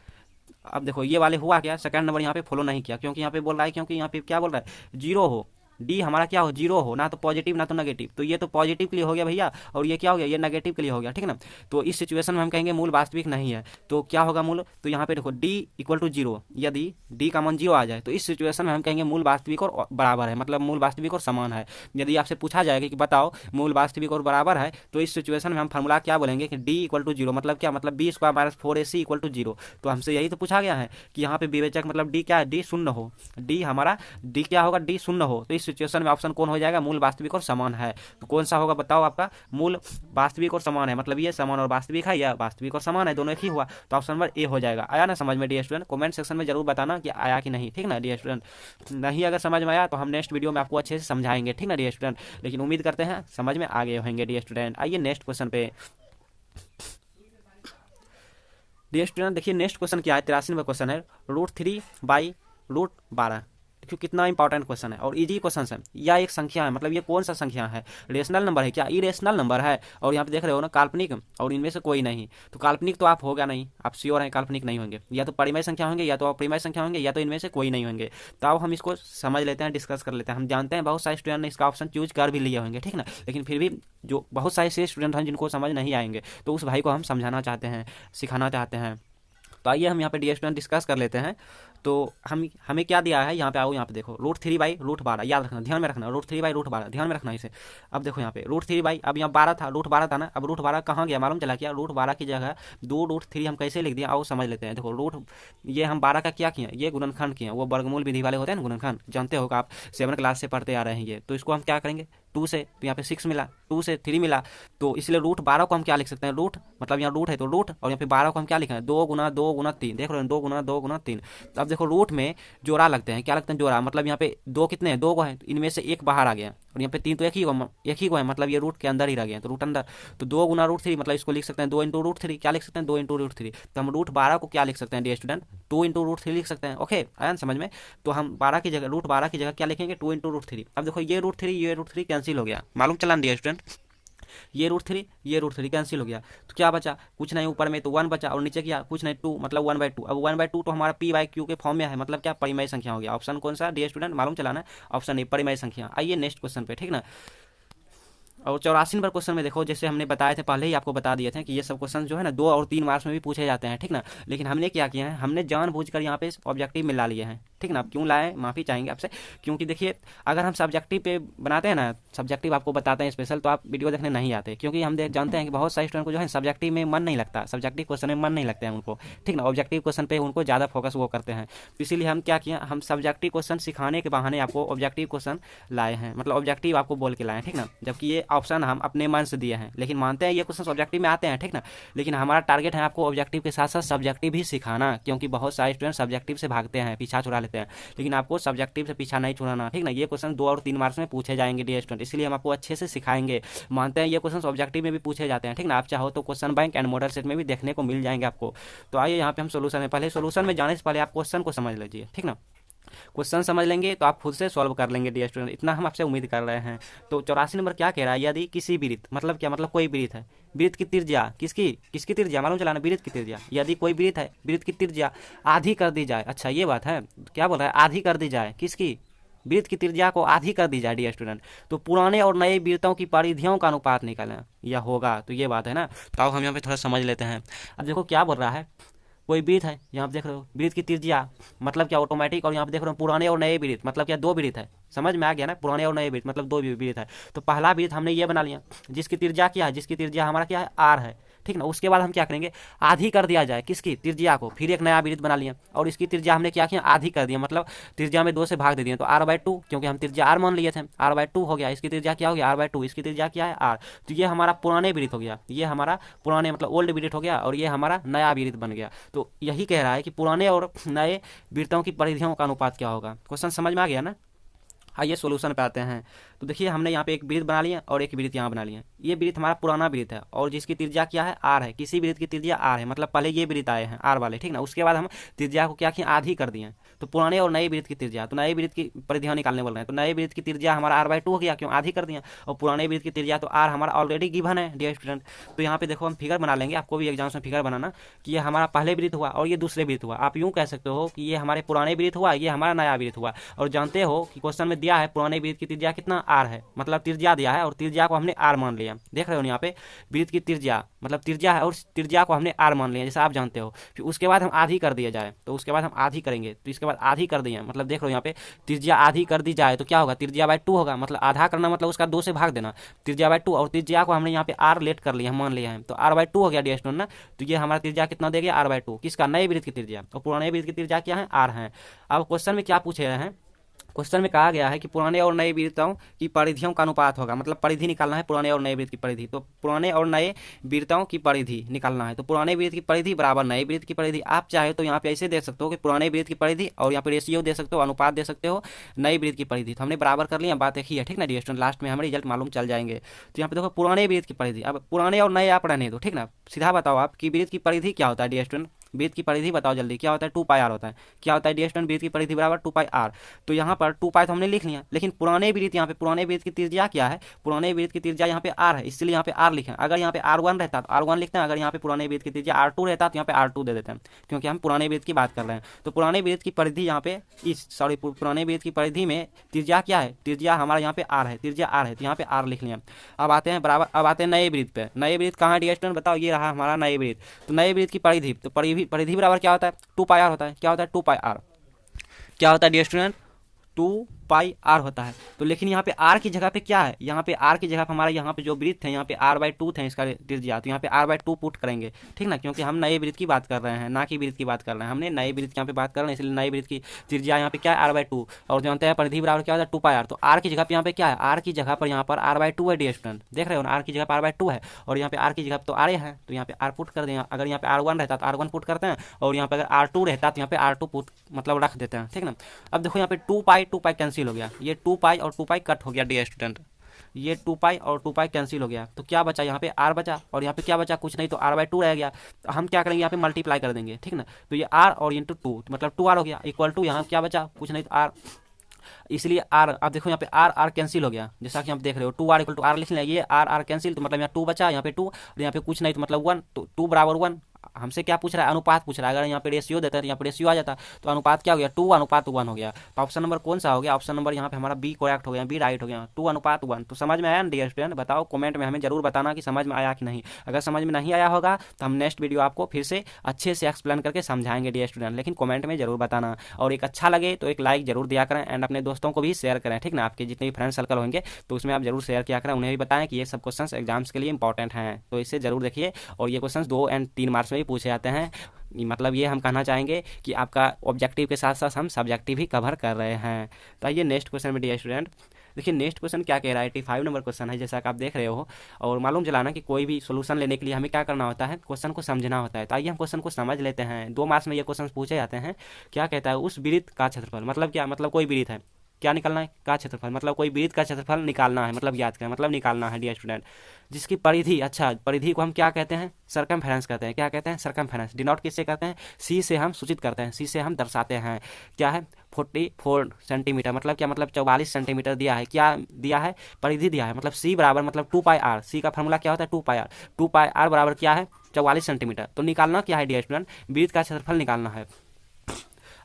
A: अब देखो ये वाले हुआ क्या, सेकंड नंबर यहाँ पे फॉलो नहीं किया, क्योंकि यहाँ पे बोल रहा है, क्योंकि यहाँ पे क्या बोल रहा है, जीरो हो, डी हमारा क्या हो, जीरो हो, ना तो पॉजिटिव ना तो नेगेटिव। तो ये तो पॉजिटिव के लिए हो गया भैया, और ये क्या हो गया, ये नेगेटिव के लिए हो गया, ठीक ना। तो इस सिचुएशन में हम कहेंगे मूल वास्तविक नहीं है। तो क्या होगा मूल, तो यहाँ पे देखो डी = 0, यदि डी का मान 0 आ जाए, तो इस सिचुएशन में हम कहेंगे मूल वास्तविक और बराबर है, मतलब मूल वास्तविक और समान है। यदि आपसे पूछा जाएगा कि बताओ मूल वास्तविक और बराबर है, तो इस सिचुएशन में हम फार्मूला क्या बोलेंगे कि डी = 0, मतलब क्या, मतलब b² - 4ac = 0। तो हमसे यही तो पूछा गया है कि यहाँ पे विवेचक मतलब डी क्या है, डी शून्य हो, डी हमारा डी क्या होगा, डी शून्य हो। तो इस सिचुएशन में ऑप्शन कौन हो जाएगा, मूल वास्तविक और समान है। तो कौन सा होगा बताओ, आपका मूल वास्तविक और समान है, मतलब ये समान और वास्तविक है, या वास्तविक और समान है, दोनों एक ही हुआ। तो ऑप्शन नंबर ए हो जाएगा। आया ना समझ में डी स्टूडेंट, कमेंट सेक्शन में जरूर बताना कि आया कि नहीं, ठीक ना डी स्टूडेंट। नहीं अगर समझ में आया तो हम नेक्स्ट वीडियो में आपको अच्छे से समझाएंगे, ठीक ना डी स्टूडेंट। लेकिन उम्मीद करते हैं समझ में आ गए होंगे डी स्टूडेंट। आइए नेक्स्ट क्वेश्चन पे। डी स्टूडेंट देखिए नेक्स्ट क्वेश्चन क्या है, 83 नंबर क्वेश्चन है, √3/√12। देखिए कितना इंपॉर्टेंट क्वेश्चन है और इजी क्वेश्चन है। यह एक संख्या है, मतलब ये कौन सा संख्या है, रेशनल नंबर है क्या, इरेशनल नंबर है, और यहाँ पे देख रहे हो ना काल्पनिक, और इनमें से कोई नहीं। तो काल्पनिक तो आप होगा नहीं, आप श्योर हैं काल्पनिक नहीं होंगे, या तो परिमेय संख्या होंगे, या तो अपरिमेय संख्या होंगे, या तो इनमें से कोई नहीं होंगे। तो अब हम इसको समझ लेते हैं, डिस्कस कर लेते हैं। हम जानते हैं बहुत सारे स्टूडेंट ने इसका ऑप्शन चूज कर भी लिए होंगे, ठीक ना, लेकिन फिर भी जो बहुत सारे ऐसे स्टूडेंट हैं जिनको समझ नहीं आएंगे, तो उस भाई को हम समझाना चाहते हैं, सिखाना चाहते हैं। तो आइए हम यहाँ पे डी स्टूडेंट डिस्कस कर लेते हैं। तो हमें क्या दिया है, यहाँ पे आओ, यहाँ पे देखो √3/√12, याद रखना, ध्यान में रखना, √3/√12 ध्यान में रखना इसे। अब देखो यहाँ पे √3, अब यहाँ 12 था, √12 था ना, अब √12 कहाँ गया मालूम चला, क्या √12 की जगह 2√3 हम कैसे लिख दिया, आओ समझ लेते हैं। देखो ये हम 12 का क्या किया, ये गुणनखंड किया, वो वर्गमूल विधि वाले होते हैं ना गुणनखंड, जानते हो आप 7 क्लास से पढ़ते आ रहे हैं ये। तो इसको हम क्या करेंगे, 2 से, तो यहाँ पे 6 मिला, 2 से 3 मिला, तो इसलिए √12 को हम क्या लिख सकते हैं, रूट मतलब यहाँ रूट है तो रूट, और यहाँ पे 12 को हम क्या लिखें, 2 × 2 × 3, देख रहे हैं 2 × 2 × 3। तो अब देखो रूट में जोड़ा लगते हैं, क्या लगते हैं, जोड़ा, मतलब यहाँ पे 2 कितने हैं, 2 को है, तो इनमें से एक बाहर आ गया, और यहाँ पे 3 तो एक ही को है, मतलब ये रूट के अंदर ही रह गए, तो रूट अंदर। तो 2 × √3, मतलब इसको लिख सकते हैं 2 × √3, क्या लिख सकते हैं, 2 × √3। तो हम √12 को क्या लिख सकते हैं डी स्टूडेंट, 2 × √3 लिख सकते हैं। ओके आया समझ में। तो हम 12 की जगह, √12 की जगह क्या लिखेंगे, 2 × √3। अब देखो ये √3 कैंसिल हो गया, मालूम चला डी स्टूडेंट, ये √3 कैंसिल हो गया। तो क्या बचा, कुछ नहीं, ऊपर में तो 1 बचा, और नीचे क्या, कुछ नहीं 2, मतलब 1/2। अब 1/2 तो हमारा p/q के फॉर्म में है, मतलब क्या, परिमेय संख्या हो गया। ऑप्शन कौन सा डी स्टूडेंट मालूम चलाना, ऑप्शन ए परिमेय संख्या। आइए नेक्स्ट क्वेश्चन पे, ठीक ना। और 84 नंबर क्वेश्चन में देखो, जैसे हमने बताए थे पहले ही, आपको बता दिए थे कि ये सब क्वेश्चन जो है ना 2 और 3 मार्क्स में भी पूछे जाते हैं, ठीक ना। लेकिन हमने क्या किया है, हमने जानबूझकर यहाँ पे ऑब्जेक्टिव में ला लिए हैं, ठीक ना। अब क्यों लाए, माफ़ी चाहेंगे आपसे, क्योंकि देखिए अगर हम सब्जेक्टिव पे बनाते हैं ना, सब्जेक्टिव आपको बताते हैं स्पेशल, तो आप वीडियो देखने नहीं आते, क्योंकि हम जानते हैं कि बहुत सारे स्टूडेंट को जो है सब्जेक्टिव में मन नहीं लगता, सब्जेक्टिव क्वेश्चन में मन नहीं लगता है उनको, ठीक ना। ऑब्जेक्टिव क्वेश्चन पे उनको ज़्यादा फोकस वो करते हैं, तो इसीलिए हम क्या किया, हम सब्जेक्टिव क्वेश्चन सिखाने के बहाने आपको ऑब्जेक्टिव क्वेश्चन लाए हैं, मतलब ऑब्जेक्टिव आपको बोल के लाए हैं, ठीक ना। जबकि ये ऑप्शन हम अपने मन से दिए हैं, लेकिन मानते हैं ये क्वेश्चन ऑब्जेक्टिव में आते हैं, ठीक ना। लेकिन हमारा टारगेट है आपको ऑब्जेक्टिव के साथ साथ सब्जेक्टिव भी सिखाना, क्योंकि बहुत सारे स्टूडेंट सब्जेक्टिव से भागते हैं, पीछा छुड़ा लेते हैं, लेकिन आपको सब्जेक्टिव से पीछा नहीं छुड़ाना, ठीक ना। ये क्वेश्चन 2 और 3 मार्क्स में पूछे जाएंगे डियर स्टूडेंट, इसलिए हम आपको अच्छे से सिखाएंगे। मानते हैं ये क्वेश्चन ऑब्जेक्टिव में भी पूछे जाते हैं, ठीक ना। आप चाहो तो question bank and model set में भी देखने को मिल जाएंगे आपको। तो आइए यहाँ पे हम सोल्यूशन में, पहले सोल्यूशन में जाने से पहले आप क्वेश्चन को समझ लीजिए, ठीक ना। क्वेश्चन समझ लेंगे तो आप खुद से सॉल्व कर लेंगे डियर स्टूडेंट, इतना हम आपसे उम्मीद कर रहे हैं। तो 84 नंबर क्या कह रहा है, यदि किसी वृत्त, मतलब क्या, मतलब कोई वृत्त है, वृत्त की त्रिज्या किसकी किसकी त्रिज्या मालूम चलाना, वृत्त की त्रिज्या, यदि कोई वृत्त है, वृत्त की त्रिज्या आधी कर दी जाए, अच्छा ये बात है, क्या बोल रहा है, आधी कर दी जाए, किसकी, वृत्त की त्रिज्या को आधी कर दी जाए डियर स्टूडेंट, तो पुराने और नए वृत्तों की परिधियों का अनुपात निकालना यह होगा, तो ये बात है ना। तो अब हम यहाँ पे थोड़ा समझ लेते हैं। अब देखो क्या बोल रहा है, कोई वृत्त है, यहाँ पे देख रहे हो वृत्त की त्रिज्या, मतलब क्या ऑटोमेटिक, और यहाँ पे देख रहे हो पुराने और नए वृत्त, मतलब क्या 2 वृत्त है, समझ में आ गया ना, पुराने और नए वृत्त मतलब 2 वृत्त है। तो पहला वृत्त हमने ये बना लिया जिसकी त्रिज्या क्या है, जिसकी त्रिज्या हमारा क्या है, आर है, ठीक ना। उसके बाद हम क्या करेंगे, आधी कर दिया जाए किसकी, त्रिज्या को, फिर एक नया वृत्त बना लिया और इसकी त्रिज्या हमने क्या किया, आधी कर दिया, मतलब त्रिज्या में 2 से भाग दे दिए, तो r/2, क्योंकि हम त्रिज्या r मान लिए थे, r/2 हो गया, इसकी त्रिज्या क्या हो गया, r/2, इसकी त्रिज्या क्या है, r। तो ये हमारा पुराने वृत्त हो गया, ये हमारा पुराने मतलब ओल्ड वृत्त हो गया, और ये हमारा नया वृत्त बन गया। तो यही कह रहा है कि पुराने और नए वृत्तों की परिधियों का अनुपात क्या होगा। क्वेश्चन समझ में आ गया ना। आइए सोल्यूशन पे आते हैं। तो देखिए हमने यहाँ पे एक वृत्त बना लिया और एक वृत्त यहाँ बना लिया, ये वृत्त हमारा पुराना वृत्त है और जिसकी त्रिज्या क्या है, आर है, किसी वृत्त की त्रिज्या आर है, मतलब पहले ये वृत्त आए हैं आर वाले, ठीक ना। उसके बाद हम त्रिज्या को क्या किया, आधी कर दिए, तो पुराने और नए वृत्त की त्रिज्या, तो नए वृत्त की परिधियाँ निकालने बोल रहे हैं, तो नए वृत्त की त्रिज्या हमारा r/2 हो गया, क्यों, आधी कर दिया, और पुराने वृत्त की त्रिज्या तो आर हमारा ऑलरेडी गिवन है डियर स्टूडेंट। तो यहाँ पे देखो हम फिगर बना लेंगे, आपको भी एग्जाम्स में फिगर बनाना, कि ये हमारा पहले वृत्त हुआ और ये दूसरे वृत्त हुआ। आप यूँ कह सकते हो कि ये हमारे पुराने वृत्त हुआ, ये हमारा नया वृत्त हुआ, और जानते हो कि क्वेश्चन में दिया है पुराने वृत्त की त्रिज्या कितना, आर है, मतलब त्रिज्या दिया है और त्रिज्या को हमने आर मान लिया, देख रहे हो यहाँ पे वृत्त की त्रिज्या मतलब त्रिज्या है और त्रिज्या को हमने आर मान लिया, जैसा आप जानते हो। फिर उसके बाद हम आधी कर दिया जाए, तो उसके बाद हम आधी करेंगे, तो इसके बाद आधी कर दिए, मतलब देख रहे हो यहाँ पे त्रिज्या आधी कर दी जाए तो क्या होगा, त्रिज्या/2 होगा, मतलब आधा करना मतलब उसका 2 से भाग देना, त्रिज्या/2, और त्रिज्या को हमने यहाँ पे आर लेट कर लिया, मान लिया है, तो r/2 हो गया डियर स्टूडेंट ना। तो ये हमारा त्रिज्या कितना दे गया, r/2, किसका, नए वृत्त की त्रिज्या, और पुराने वृत्त की त्रिज्या क्या है, आर है। अब क्वेश्चन में क्या पूछे हैं, क्वेश्चन में कहा गया है कि पुराने और नए वृत्तों की परिधियों का अनुपात होगा, मतलब परिधि निकालना है पुराने और नए वृत्त की परिधि, तो पुराने और नए वृत्तों की परिधि निकालना है, तो पुराने वृत्त की परिधि बराबर नए वृत्त की परिधि। आप चाहे तो यहाँ पे ऐसे देख सकते हो कि पुराने वृत्त की परिधि और यहाँ पे रेशियो दे सकते हो, अनुपात दे सकते हो नई वृत्त की परिधि, तो हमने बराबर कर लिया, बात एक ही है, ठीक ना डियर स्टूडेंट, लास्ट में हमें रिजल्ट मालूम चल जाएंगे। तो यहाँ पे देखो पुराने वृत्त की परिधि, अब पुराने और नए आप रहने दो, ठीक ना। सीधा बताओ आप कि वृत्त की परिधि क्या होता है डियर स्टूडेंट, वृत्त की परिधि बताओ जल्दी, क्या होता है, 2πr होता है, क्या होता है डियर स्टूडेंट, वृत्त की परिधि बराबर 2πr। तो यहाँ पर 2π तो हमने लिख लिया, लेकिन पुराने वृत्त, यहाँ पे पुराने वृत्त की त्रिज्या क्या है, पुराने वृत्त की त्रिज्या यहाँ पे r है, इसलिए यहाँ पे r लिखें, अगर यहाँ पे r1 रहता तो r1 लिखते हैं, अगर यहाँ पे पुराने वृत्त की त्रिज्या r2 रहता तो यहाँ पे r2 दे देते हैं, क्योंकि हम पुराने वृत्त की बात कर रहे हैं। तो पुराने वृत्त की परिधि यहाँ पे पुराने वृत्त की परिधि में त्रिज्या क्या है, त्रिज्या हमारा यहाँ पे r है, त्रिज्या r है, तो यहाँ पे r लिख लिया। अब आते हैं बराबर, अब आते हैं नए वृत्त पे, नए वृत्त कहाँ डियर स्टूडेंट बताओ, ये रहा हमारा नए वृत्त। तो नए वृत्त की परिधि, तो परिधि बराबर क्या होता है, 2πr होता है, क्या होता है 2πr, क्या होता है डियर स्टूडेंट, 2πr होता है। तो लेकिन यहाँ पे r की जगह पे क्या है, यहाँ पे r की जगह पे हमारा यहाँ पे जो वृत्त है यहाँ पे r/2 थे इसका त्रिज्या, तो यहाँ पे r/2 पुट करेंगे, ठीक ना, क्योंकि हम नए वृत्त की बात कर रहे हैं, ना कि वृत्त की बात कर रहे हैं, हमने नए वृत्त यहाँ पे बात कर रहे हैं, इसलिए नए वृत्त की त्रिज्या यहाँ पे क्या है, r/2, और जानते हैं परिधि बराबर क्या होता है 2πr। तो r की जगह पे यहाँ पे क्या है, r की जगह पर यहाँ पर r/2 है डियर स्टूडेंट, देख रहे हो ना, r की जगह पर r/2 है, और यहाँ पे r की जगह तो r है, तो यहाँ पे r पुट कर दें, अगर यहाँ पे r1 रहता तो r1 पुट करते हैं, और यहाँ पे अगर r2 रहता तो यहाँ पे r2 पुट मतलब रख देते हैं, ठीक ना। अब देखो यहाँ पे 2π कैंसिल हो गया, ये 2π और 2π कट हो गया डियर स्टूडेंट, ये 2π और 2π कैंसिल हो गया, तो क्या बचा यहाँ पे r बचा, और यहाँ पे क्या बचा, कुछ नहीं, तो r/2 रह गया। तो हम क्या करेंगे, यहाँ पे मल्टीप्लाई कर देंगे, ठीक ना। तो ये r और इंटू 2 मतलब 2r हो गया, इक्वल टू यहाँ क्या बचा, कुछ नहीं, तो r, इसलिए r, अब देखो यहाँ पे r कैंसिल हो गया, जैसा कि आप देख रहे हो 2r इक्वल टू r लिख लें, ये r कैंसिल, तो मतलब यहाँ 2 बचा, यहाँ पे 2, और यहाँ पे कुछ नहीं तो मतलब 1, तो 2 बराबर 1, हमसे क्या पूछ रहा है, अनुपात पूछ रहा है। अगर यहाँ पे रेशियो देता है तो यहाँ पे रेशियो आ जाता, तो अनुपात क्या हो गया, 2:1 हो गया। तो ऑप्शन नंबर कौन सा हो गया, ऑप्शन नंबर यहाँ पे हमारा बी करेक्ट हो गया, बी राइट हो गया, 2:1। तो समझ में आया ना डियर स्टूडेंट, बताओ कमेंट में हमें जरूर बताना कि समझ में आया कि नहीं। अगर समझ में नहीं आया होगा तो हम नेक्स्ट वीडियो आपको फिर से अच्छे से एक्सप्लेन करके समझाएंगे डियर स्टूडेंट, लेकिन कमेंट में जरूर बताना। और एक अच्छा लगे तो एक लाइक जरूर दिया करें एंड अपने दोस्तों को भी शेयर करें, ठीक ना। आपके जितने भी फ्रेंड सर्कल होंगे तो उसमें आप जरूर शेयर किया करें, उन्हें भी बताएं कि ये सब क्वेश्चन एग्जाम्स के लिए इंपॉर्टेंट हैं, तो इसे जरूर देखिए। और ये क्वेश्चन 2 और 3 मार्क्स में भी पूछे जाते हैं। मतलब ये हम कहना चाहेंगे कि आपका ऑब्जेक्टिव के साथ साथ हम सब्जेक्टिव भी कवर कर रहे हैं। तो आइए नेक्स्ट क्वेश्चन में डियर स्टूडेंट, देखिए नेक्स्ट क्वेश्चन क्या कह रहा है, 85 नंबर क्वेश्चन है जैसा कि आप देख रहे हो। और मालूम चलाना कि कोई भी सोल्यूशन लेने के लिए हमें क्या करना होता है, क्वेश्चन को समझना होता है। तो आइए हम क्वेश्चन को समझ लेते हैं। 2 मार्क्स में ये क्वेश्चन पूछे जाते हैं। क्या कहता है, उस वृत्त का क्षेत्रफल, मतलब क्या, मतलब कोई वृत्त है, क्या निकालना है, का क्षेत्रफल, मतलब कोई वृत्त का क्षेत्रफल निकालना है, मतलब याद करें, मतलब निकालना है डियर स्टूडेंट। जिसकी परिधि, अच्छा परिधि को हम क्या कहते हैं, सरकमफेरेंस कहते हैं। क्या कहते हैं, सरकमफेरेंस। डिनोट किससे करते हैं, सी से हम सूचित करते हैं, सी से हम दर्शाते हैं। क्या है, 44 सेंटीमीटर, मतलब क्या, मतलब 44 सेंटीमीटर दिया है। क्या दिया है, परिधि दिया है, मतलब सी बराबर, मतलब 2πr, सी का फॉर्मूला क्या होता है, 2πr। 2πr बराबर क्या है, 44 सेंटीमीटर। तो निकालना क्या है डियर स्टूडेंट, वृत्त का क्षेत्रफल निकालना है।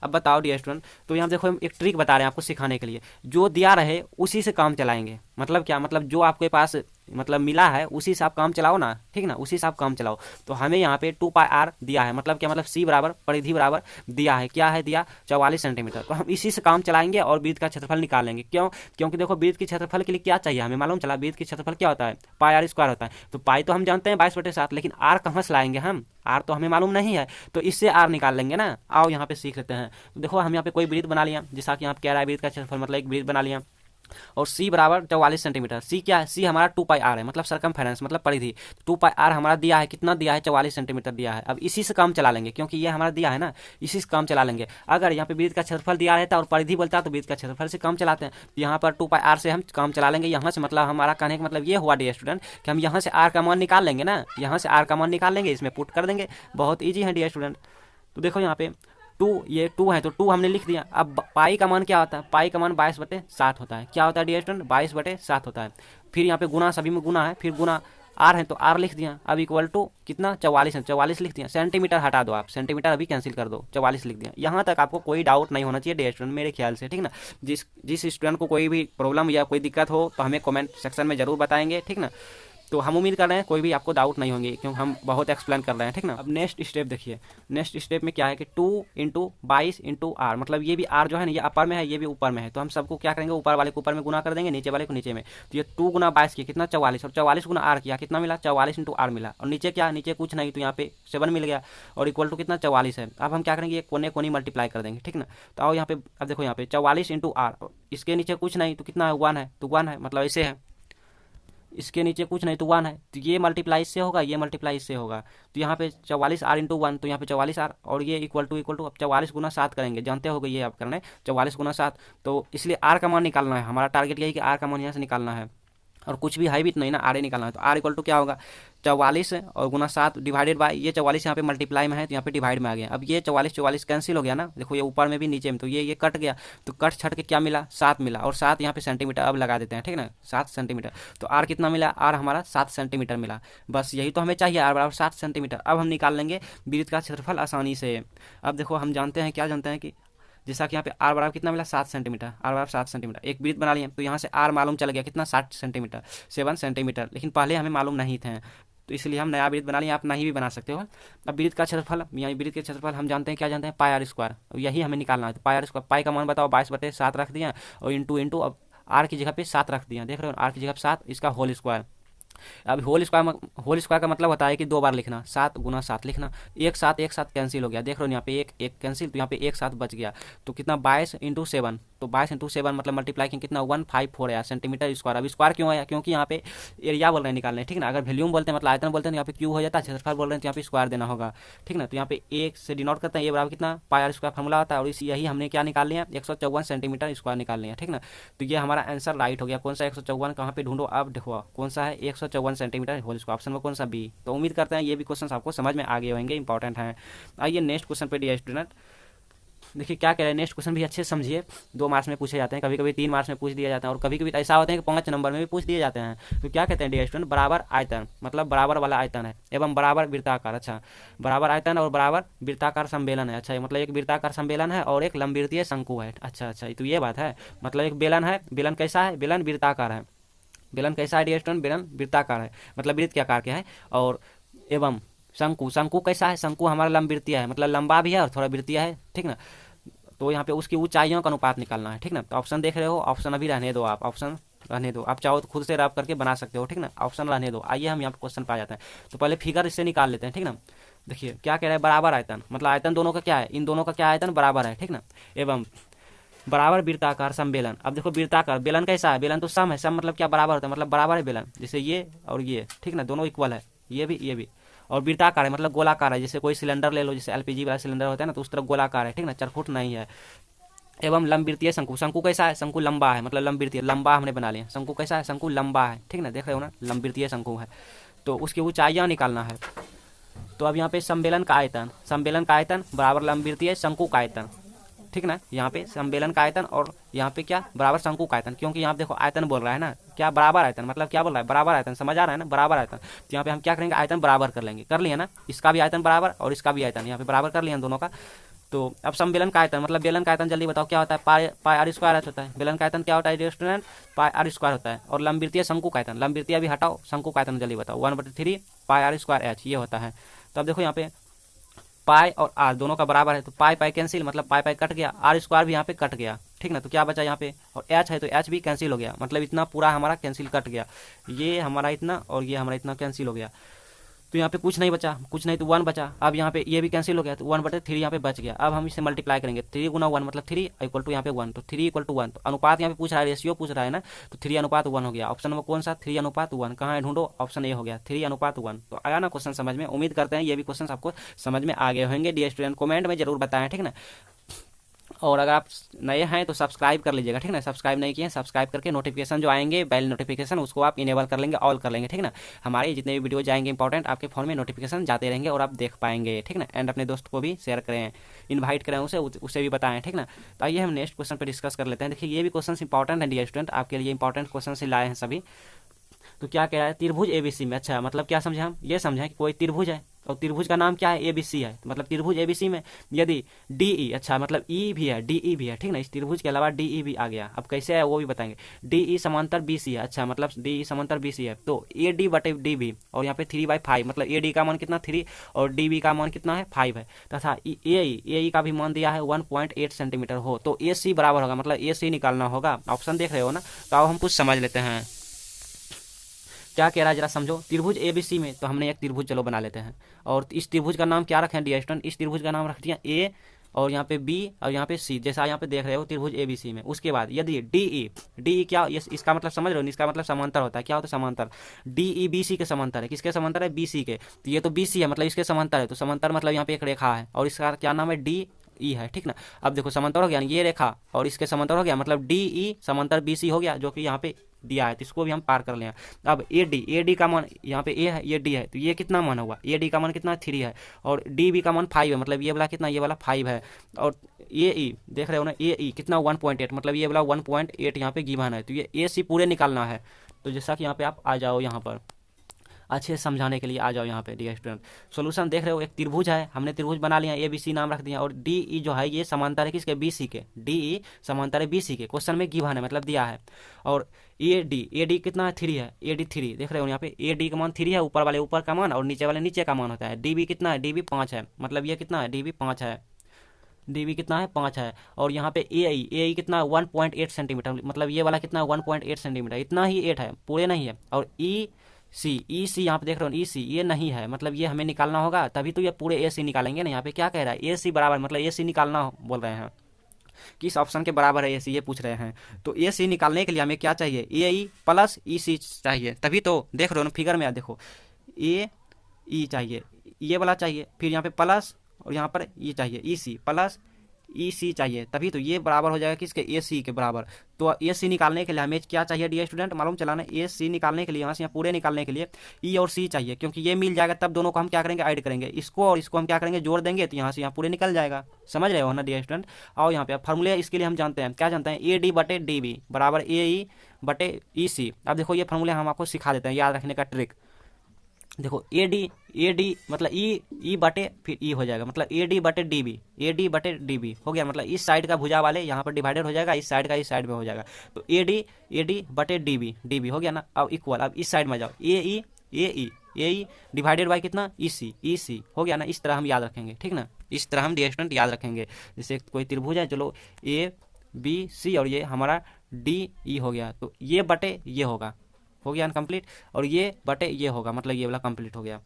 A: अब बताओ डियर स्टूडेंट, तो यहाँ देखो हम एक ट्रिक बता रहे हैं आपको सिखाने के लिए, जो दिया रहे उसी से काम चलाएंगे। मतलब क्या, मतलब जो आपके पास मतलब मिला है उसी से आप काम चलाओ ना, ठीक ना, उसी से आप काम चलाओ। तो हमें यहाँ पे 2πr दिया है, मतलब क्या, मतलब सी बराबर परिधि बराबर दिया है, क्या है दिया, 44 सेंटीमीटर। तो हम इसी से काम चलाएंगे और वृत्त का क्षेत्रफल निकालेंगे। क्यों, क्योंकि देखो वृत्त के क्षेत्रफल के लिए क्या चाहिए, हमें मालूम चला वृत्त के क्षेत्रफल क्या होता है, πr² होता है। तो पाई तो हम जानते हैं 22/7, लेकिन आर कहाँ से लाएंगे हम, आर तो हमें मालूम नहीं है, तो इससे आर निकाल लेंगे ना। आओ यहाँ पे सीख लेते हैं। तो देखो हम यहाँ पे कोई वृत्त बना लिया, जैसा कि यहाँ पे कह रहा है वृत्त का क्षेत्रफल, मतलब एक वृत्त बना लिया और सी बराबर 44 सेंटीमीटर। सी क्या है, सी हमारा 2πr है, मतलब सरकमफेरेंस, मतलब परिधि। 2πr हमारा दिया है, कितना दिया है, 44 सेंटीमीटर दिया है। अब इसी से काम चला लेंगे, क्योंकि ये हमारा दिया है ना, इसी से काम चला लेंगे। अगर यहाँ पे वृत्त का क्षेत्रफल दिया रहता और परिधि बोलता तो वृत्त का क्षेत्रफल से काम चलाते हैं। तो यहाँ पर 2πr से हम काम चला लेंगे यहाँ से। मतलब हमारा कहने का मतलब ये हुआ डियर स्टूडेंट कि हम यहाँ से आर का मान निकाल लेंगे ना, यहाँ से आर का मान निकाल लेंगे, इसमें पुट कर देंगे। बहुत ईजी है डियर स्टूडेंट। तो देखो यहाँ पे 2, ये 2 है तो 2 हमने लिख दिया। अब पाई का मान क्या होता है, पाई का मान 22/7 होता है। क्या होता है डियर स्टूडेंट, 22/7 होता है। फिर यहाँ पे गुना, सभी में गुना है, फिर गुना आर है तो आर लिख दिया। अब इक्वल टू कितना, 44 है, 44 लिख दिया। सेंटीमीटर हटा दो आप, सेंटीमीटर अभी कैंसिल कर दो, 44 लिख दिया। यहाँ तक आपको कोई डाउट नहीं होना चाहिए डियर स्टूडेंट मेरे ख्याल से, ठीक ना। जिस स्टूडेंट को कोई भी प्रॉब्लम या कोई दिक्कत हो तो हमें कमेंट सेक्शन में जरूर बताएंगे, ठीक ना। तो हम उम्मीद कर रहे हैं कोई भी आपको डाउट नहीं होंगे, क्योंकि हम बहुत एक्सप्लेन कर रहे हैं, ठीक ना। अब नेक्स्ट स्टेप देखिए, नेक्स्ट स्टेप में क्या है कि 2 × 22 × r, मतलब ये भी r जो है ना, ये अपर में है, ये भी ऊपर में है। तो हम सबको क्या करेंगे, ऊपर वाले को ऊपर में गुना कर देंगे, नीचे वाले को नीचे में। तो ये 2 × 22 किया कितना, 44, और 44 × r किया कितना मिला, 44 × r मिला। और नीचे क्या, नीचे कुछ नहीं, तो यहाँ पे 7 मिल गया, और इक्वल टू कितना, 44 है। अब हम क्या करेंगे, ये कोने कोने मल्टीप्लाई कर देंगे, ठीक ना। तो आओ यहाँ पे, अब देखो यहाँ पे 44 × r, इसके नीचे कुछ नहीं तो कितना है, 1 है, तो 1 है, मतलब ऐसे है। इसके नीचे कुछ नहीं तो 1 है, तो ये मल्टीप्लाई इससे होगा, ये मल्टीप्लाई इससे होगा। तो यहाँ पे 44r × 1, तो यहाँ पे 44r, और ये इक्वल टू अब 44 × 7 करेंगे, जानते होगे ये आप करना है 44 × 7। तो इसलिए r का मान निकालना है, हमारा टारगेट यही कि r का मान यहाँ से निकालना है, और कुछ भी हाई भी नहीं ना, आर निकालना है। तो आर इक्वल टू क्या होगा, 44 और गुना 7 डिवाइडेड बाय, ये 44 यहाँ पे मल्टीप्लाई में है तो यहाँ पे डिवाइड में आ गया। अब ये 44 कैंसिल हो गया ना, देखो ये ऊपर में भी नीचे में, तो ये कट गया। तो कट छट के क्या मिला, 7 मिला, और 7 यहाँ पे सेंटीमीटर अब लगा देते हैं, ठीक ना, 7 सेंटीमीटर। तो आर कितना मिला, आर हमारा 7 सेंटीमीटर मिला। बस यही तो हमें चाहिए, आर बराबर 7 सेंटीमीटर। अब हम निकाल लेंगे वृत्त का क्षेत्रफल आसानी से। अब देखो हम जानते हैं, क्या जानते हैं कि जैसा कि यहाँ पे आर बराबर कितना मिला, 7 सेंटीमीटर, आर बराबर 7 सेंटीमीटर। एक वृत्त बना लिया, तो यहाँ से आर मालूम चल गया कितना, 60 सेंटीमीटर, 7 सेंटीमीटर, लेकिन पहले हमें मालूम नहीं थे, तो इसलिए हम नया वृत्त बना लिया। आप नहीं भी बना सकते हो। अब वृत्त का क्षेत्रफल, यहाँ वृत्त के क्षेत्रफल हम जानते हैं, क्या जानते हैं, πr², यही हमें निकालना है। तो πr², पाई का मान बताओ, 22/7 रख दिया, और इंटू अब आर की जगह पे 7 रख दिया, देख रहे हो, आर की जगह पे 7, इसका होल स्क्वायर। अब होल स्क्वायर का मतलब होता है कि 2 बार लिखना, 7 × 7 लिखना। एक साथ कैंसिल हो गया, देख रहे हो यहाँ पे एक कैंसिल, तो यहाँ पे एक साथ बच गया। तो कितना, 22 × 7, तो 22 × 7 मतलब मल्टीप्लाई कितना, 154 आया सेंटीमीटर स्क्वायर। अब स्क्वायर क्यों आया, क्योंकि यहाँ पे एरिया बोल रहे हैं निकालने, ठीक ना। अगर वॉल्यूम बोलते हैं, मतलब आयतन बोलते हैं, तो यहाँ पे क्यू हो जाता है, क्षेत्रफल बोल रहे हैं तो यहाँ पे स्क्वायर देना होगा, ठीक ना। तो यहाँ पे 1 से डिनोट करते हैं, ये बराबर कितना, πr² फॉर्मूला होता है, और यही हमने क्या निकाल लिया, 154 सेंटीमीटर स्क्वायर निकाल लिया, ठीक ना। तो ये हमारा आंसर राइट हो गया। कौन सा 154, कहाँ पे ढूंढो, अब देखो कौन सा है, 154 सेंटीमीटर होल स्क्वायर, ऑप्शन में कौन सा, बी। तो उम्मीद करते हैं ये भी क्वेश्चन आपको समझ में आ गए होंगे, इंपॉर्टेंट है। आइए नेक्स्ट क्वेश्चन पे डियर स्टूडेंट, देखिए क्या कह रहे हैं, नेक्स्ट क्वेश्चन भी अच्छे से समझिए। 2 मार्क्स में पूछे जाते हैं, कभी कभी 3 मार्क्स में पूछ दिए जाते हैं, और कभी कभी ऐसा होता है कि 5 नंबर में भी पूछ दिए जाते हैं। तो क्या कहते हैं डियर स्टूडेंट, बराबर आयतन मतलब बराबर वाला आयतन है एवं बराबर वृत्ताकार। अच्छा, बराबर आयतन और बराबर वृत्ताकार सम्मेलन है। अच्छा, मतलब एक वृत्ताकार सम्मेलन है और एक लंबवृत्तीय शंकु है। अच्छा अच्छा, तो ये बात है। मतलब एक बेलन है, बेलन कैसा है, बेलन वृत्ताकार है। बेलन कैसा है डियर स्टूडेंट, बेलन वृत्ताकार है, मतलब वृत्त के आकार के है। और एवं शंकु, शंकु कैसा है, शंकु हमारा लंबवृत्तीय है, मतलब लंबा भी है और थोड़ा वृत्तीय है, ठीक ना। तो यहाँ पे उसकी ऊंचाइयों का अनुपात निकालना है, ठीक ना। तो ऑप्शन देख रहे हो, ऑप्शन अभी रहने दो, आप ऑप्शन रहने दो, आप चाहो तो खुद से रब करके बना सकते हो, ठीक ना। ऑप्शन रहने दो। आइए हम यहाँ पे क्वेश्चन पा जाते हैं। तो पहले फिगर इससे निकाल लेते हैं, ठीक ना। देखिए क्या कह रहा है, बराबर आयतन मतलब आयतन दोनों का क्या है, इन दोनों का क्या आयतन बराबर है, ठीक ना। एवं बराबर वृत्ताकार सम्मेलन। अब देखो वृत्ताकार बेलन कैसा है, बेलन तो सम है, सम मतलब क्या, बराबर होता है, मतलब बराबर है बेलन, जैसे ये और ये, ठीक ना, दोनों इक्वल है, ये भी। और वृत्ताकार है मतलब गोलाकार है, जैसे कोई सिलेंडर ले लो, जैसे एलपीजी वाला सिलेंडर होता है ना, तो उस तरफ गोलाकार है, ठीक ना, चरखुट नहीं है। एवं लंबवृत्तीय शंकु, शंकु कैसा है, शंकु लंबा है, मतलब लंबवृत्तीय, लंबा हमने बना लिया। शंकु कैसा है, शंकु लंबा है, ठीक ना, देख रहे हो ना, लंबवृत्तीय शंकु है। तो उसकी ऊंचाइयां निकालना है। तो अब यहाँ पे सम्मेलन का आयतन, सम्मेलन का आयतन बराबर लंबवृत्तीय शंकु का आयतन, ठीक ना। यहाँ पे सम्मेलन का आयतन और यहाँ पे क्या, बराबर शंकु का आयतन, क्योंकि यहाँ पे देखो आयतन बोल रहा है ना, क्या बराबर आयतन मतलब क्या बोल रहा है, बराबर आयतन, समझ आ रहा है ना, बराबर आयतन। तो यहाँ पे हम क्या करेंगे, आयतन बराबर कर लेंगे, कर लिया ना, इसका भी आयतन बराबर और इसका भी आयतन यहाँ पे बराबर कर लिया दोनों का। तो अब सम्मेलन का आयतन मतलब बेलन का आयतन जल्दी बताओ क्या होता है, पाई पाई आर स्क्वायर होता है। बेलन का आयतन क्या होता है स्टूडेंट, पाई आर स्क्वायर होता है। और लंबवृत्तीय शंकु का आयतन, लंबवृत्तीय भी हटाओ, शंकु का आयतन जल्दी बताओ, 1/3 पाई आर स्क्वायर एच, ये होता है। तो अब देखो यहाँ पे पाई और आर दोनों का बराबर है, तो पाई पाई कैंसिल, मतलब पाई पाई कट गया, आर स्क्वायर भी यहाँ पे कट गया, ठीक ना। तो क्या बचा यहाँ पे, और एच है तो एच भी कैंसिल हो गया, मतलब इतना पूरा हमारा कैंसिल कट गया, ये हमारा इतना और ये हमारा इतना कैंसिल हो गया। तो यहाँ पे कुछ नहीं बचा, कुछ नहीं तो 1 बचा। अब यहाँ पे ये भी कैंसिल हो गया, तो 1/3 यहाँ पे बच गया। अब हम इसे मल्टीप्लाई करेंगे, 3 गुना 1 मतलब 3 इक्वल टू यहाँ पे 1, तो 3 इक्वल टू 1। तो अनुपात यहाँ पे पूछ रहा है, रेशियो पूछ रहा है ना, तो 3:1 हो गया। ऑप्शन नंबर कौन सा, 3:1 कहाँ है ढूंढो, ऑप्शन ए हो गया 3:1। तो आया ना क्वेश्चन समझ में, उम्मीद करते हैं ये भी क्वेश्चन आपको समझ में आ गए होंगे। डियर स्टूडेंट कमेंट में जरूर बताएं, ठीक ना। और अगर आप नए हैं तो सब्सक्राइब कर लीजिएगा, ठीक ना। सब्सक्राइब नहीं किए हैं, सब्सक्राइब करके नोटिफिकेशन जो आएंगे बेल नोटिफिकेशन, उसको आप इनेबल कर लेंगे, ऑल कर लेंगे, ठीक ना। हमारे जितने भी वीडियो जाएंगे इंपॉर्टेंट, आपके फोन में नोटिफिकेशन जाते रहेंगे और आप देख पाएंगे, ठीक ना। एंड अपने दोस्त को भी शेयर करें, इन्वाइट करें उसे भी बताएं, ठीक ना। तो आइए हम नेक्स्ट क्वेश्चन पर डिस्कस कर लेते हैं। देखिए ये भी क्वेश्चन इंपॉर्टेंट है डियर स्टूडेंट, आपके लिए इंपॉर्टेंट क्वेश्चन से लाए हैं सभी। तो क्या कह रहा है, त्रिभुज एबीसी में, अच्छा मतलब क्या समझे हम, ये समझे कि कोई त्रिभुज है और त्रिभुज का नाम क्या है, एबीसी है। मतलब त्रिभुज एबीसी में यदि डीई, अच्छा मतलब ई भी है, डीई भी है, ठीक ना। इस त्रिभुज के अलावा डीई भी आ गया, अब कैसे है वो भी बताएंगे। डीई समांतर बीसी है, अच्छा मतलब डीई समांतर बीसी है, तो ए डी बटे डी बी, और यहाँ पे 3/5, मतलब ए डी का मान कितना 3 और डी बी का मान कितना है 5 है, तथा ए का भी मान दिया है 1.8 सेंटीमीटर हो। तो ए सी बराबर होगा, मतलब ए सी निकालना होगा। ऑप्शन देख रहे हो ना। तो अब हम कुछ समझ लेते हैं क्या कह रहा है, जरा समझो। त्रिभुज एबीसी में तो हमने एक त्रिभुज चलो बना लेते हैं, और इस त्रिभुज का नाम क्या रखें डियर स्टूडेंट, इस त्रिभुज का नाम रख दिया ए, और यहाँ पे बी और यहाँ पे सी, जैसा यहाँ पे देख रहे हो त्रिभुज एबीसी में। उसके बाद यदि डीई क्या, इसका मतलब समझ रहे हो, इसका मतलब समांतर होता है, क्या होता है समांतर। डीई बीसी के समांतर है, किसके समांतर है, बीसी के। तो ये तो बीसी है मतलब इसके समांतर है, तो समांतर मतलब यहाँ पे एक रेखा है और इसका क्या नाम है, डी ई है, ठीक ना। अब देखो समांतर हो गया, ये रेखा और इसके समांतर हो गया, मतलब डी ई समांतर बी सी हो गया, जो कि यहाँ पे दिया है, तो इसको भी हम पार कर लें। अब ए डी का मान यहाँ पे ए है, ये डी है, तो ये कितना मान होगा, ए डी का मान कितना 3 है, और डी बी का मान 5 है, मतलब ये वाला कितना, ये वाला 5 है। और ए ई देख रहे हो ना, ए ई कितना 1.8, मतलब ये वाला 1.8 यहाँ पे गिवन है, तो ये ए सी पूरे निकालना है। तो जैसा कि यहाँ पे आप आ जाओ, यहाँ पर अच्छे से समझाने के लिए आ जाओ यहाँ पे डियर स्टूडेंट। सॉल्यूशन देख रहे हो, एक त्रिभुज है, हमने त्रिभुज बना लिया, ए बी सी नाम रख दिया, और डी ई जो है ये समांतर है किसके, बी सी के, डी ई समांतर है बी सी के, क्वेश्चन में गिवन है मतलब दिया है। और ए डी कितना है 3 है, ए डी 3 देख रहे हो यहाँ पे, ए डी का मान 3 है, ऊपर वाले ऊपर का मान और नीचे वाले नीचे का मान होता है। डी बी कितना है, डी बी 5 है, मतलब ये कितना है, डी बी 5 है, डी बी कितना है 5 है। और यहाँ पे ए आई कितना 1.8 सेंटीमीटर, मतलब ये वाला कितना 1.8 सेंटीमीटर, इतना ही 8 है, पूरे नहीं है। और ई सी यहाँ पे देख रहे हो, ई सी ये नहीं है, मतलब ये हमें निकालना होगा, तभी तो ये पूरे ए सी निकालेंगे ना। यहाँ पे क्या कह रहा है, ए सी बराबर, मतलब ए सी निकालना बोल रहे हैं, किस ऑप्शन के बराबर है ए सी ये पूछ रहे हैं। तो ए सी निकालने के लिए हमें क्या चाहिए, ए ई प्लस ई सी चाहिए, तभी तो देख रहे हो ना फिगर में, देखो ए ई चाहिए, ये वाला चाहिए, फिर यहाँ पे प्लस और यहाँ पर ये चाहिए, ई सी प्लस ई सी चाहिए, तभी तो ये बराबर हो जाएगा किसके, ए सी के बराबर। तो ए सी निकालने के लिए हमें क्या चाहिए डियर स्टूडेंट, मालूम चलाना, ए सी निकालने के लिए यहाँ से यहाँ पूरे निकालने के लिए ई और सी चाहिए, क्योंकि ये मिल जाएगा तब दोनों को हम क्या करेंगे, ऐड करेंगे, इसको और इसको हम क्या करेंगे, जोड़ देंगे, तो यहाँ से यहाँ पूरे निकल जाएगा। समझ रहे हो ना डियर स्टूडेंट। और यहाँ पे फॉर्मूले इसके लिए हम जानते हैं, क्या जानते हैं, ए डी बटे डी बी बराबर ए ई बटे ई सी। अब देखो ये फॉर्मूले हम आपको सिखा देते हैं, याद रखने का ट्रिक। देखो ए डी मतलब ई बटे फिर ई हो जाएगा, मतलब ए डी बटे डी बी, ए डी बटे डी बी हो गया, मतलब इस साइड का भुजा वाले यहाँ पर डिवाइडेड हो जाएगा, इस साइड का इस साइड में हो जाएगा, तो ए डी बटे डी बी हो गया ना। अब इक्वल, अब इस साइड में जाओ, ए ई डिवाइडेड बाई कितना, ई सी हो गया ना। इस तरह हम याद रखेंगे, ठीक ना, इस तरह हम डियर स्टूडेंट याद रखेंगे। जैसे कोई त्रिभुज है, चलो ए बी सी और ये हमारा डी ई हो गया, तो ये बटे ये हो गया अनकम्प्लीट, और ये बटे ये होगा, मतलब ये वाला कंप्लीट हो गया।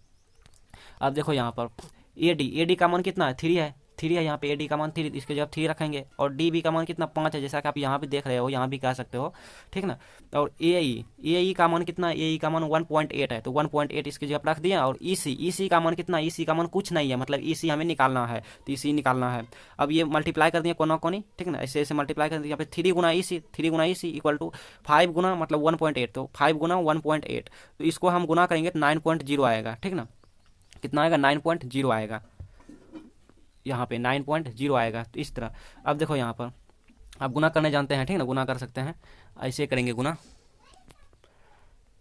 A: अब देखो यहाँ पर ए डी का मान कितना है, 3 है, 3 है यहाँ पे, ए डी का मान 3, इसके जब 3 रखेंगे, और डी बी का मान कितना 5 है, जैसा कि आप यहाँ भी देख रहे हो, यहाँ भी कह सकते हो, ठीक ना। और ए ई का मान कितना है, ए ई का मान 1.8 है, तो 1.8 इसकी जगह रख दिया। और ई सी का मान कितना, ई सी का मान कुछ नहीं है, मतलब ई सी हमें निकालना है, तो ई सी निकालना है। अब ये मल्टीप्लाई कर दिया कोना कोनी, ठीक ना, ऐसे ऐसे मल्टीप्लाई कर दिया, यहाँ पे 3 गुना ई सी इक्वल टू 5 गुना मतलब 1.8, तो 5 गुना 1.8, तो इसको हम गुना करेंगे तो 9.0 आएगा, ठीक ना, कितना आएगा, 9.0 आएगा, यहाँ पे 9.0 आएगा। तो इस तरह अब देखो यहाँ पर आप गुना करने जानते हैं, ठीक ना, गुना कर सकते हैं, ऐसे करेंगे गुना,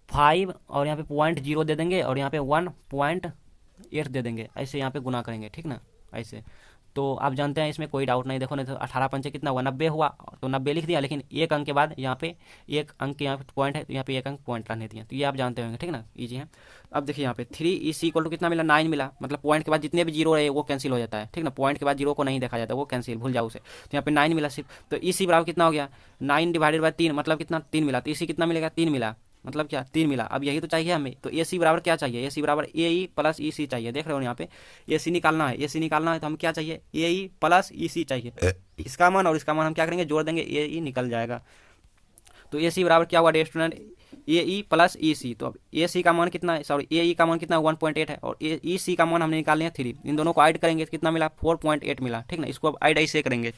A: 5 और यहाँ पे 0.0 दे देंगे, और यहाँ पे 1.8 दे देंगे, ऐसे यहाँ पे गुना करेंगे, ठीक ना, ऐसे। तो आप जानते हैं इसमें कोई डाउट नहीं, देखो नहीं तो 18 पंचे कितना हुआ, 90 हुआ, तो 90 लिख दिया, लेकिन एक अंक के बाद यहाँ पे एक अंक यहाँ पे पॉइंट है, तो यहाँ पे एक अंक पॉइंट रहने दिया, तो ये आप जानते होंगे, ठीक ना, इजी है। अब देखिए यहाँ पे 3 ई सी इक्वल टू कितना मिला, 9 मिला, मतलब पॉइंट के बाद जितने भी जीरो रहे वो कैंसिल हो जाता है, ठीक ना, पॉइंट के बाद जीरो को नहीं देखा जाता, वो कैंसिल, भूल जाओ उसे। तो यहाँ पे 9 मिला सिर्फ, तो ई सी बराबर कितना हो गया, 9 डिवाइडेड बाई 3 मतलब कितना, 3 मिला, तो ई सी कितना मिलेगा, 3 मिला, मतलब क्या 3 मिला। अब यही तो चाहिए हमें, तो ए सी बराबर क्या चाहिए, ए सी बराबर ए ई प्लस ई सी चाहिए, देख रहे हो यहाँ पे ए सी निकालना है, ए सी निकालना है, तो हम क्या चाहिए, ए ई प्लस ई सी चाहिए, इसका मान और इसका मान हम क्या करेंगे, जोड़ देंगे, ए ई निकल जाएगा। तो ए सी बराबर क्या हुआ डियर स्टूडेंट, ए ई प्लस ई सी, तो अब ए सी का मान कितना है, सॉरी ए ई का मान कितना 1.8 है, और ई सी का मान हमने निकाल लिया 3, इन दोनों को ऐड करेंगे तो कितना मिला, 4.8 मिला, ठीक ना। इसको अब ऐड ऐसे करेंगे,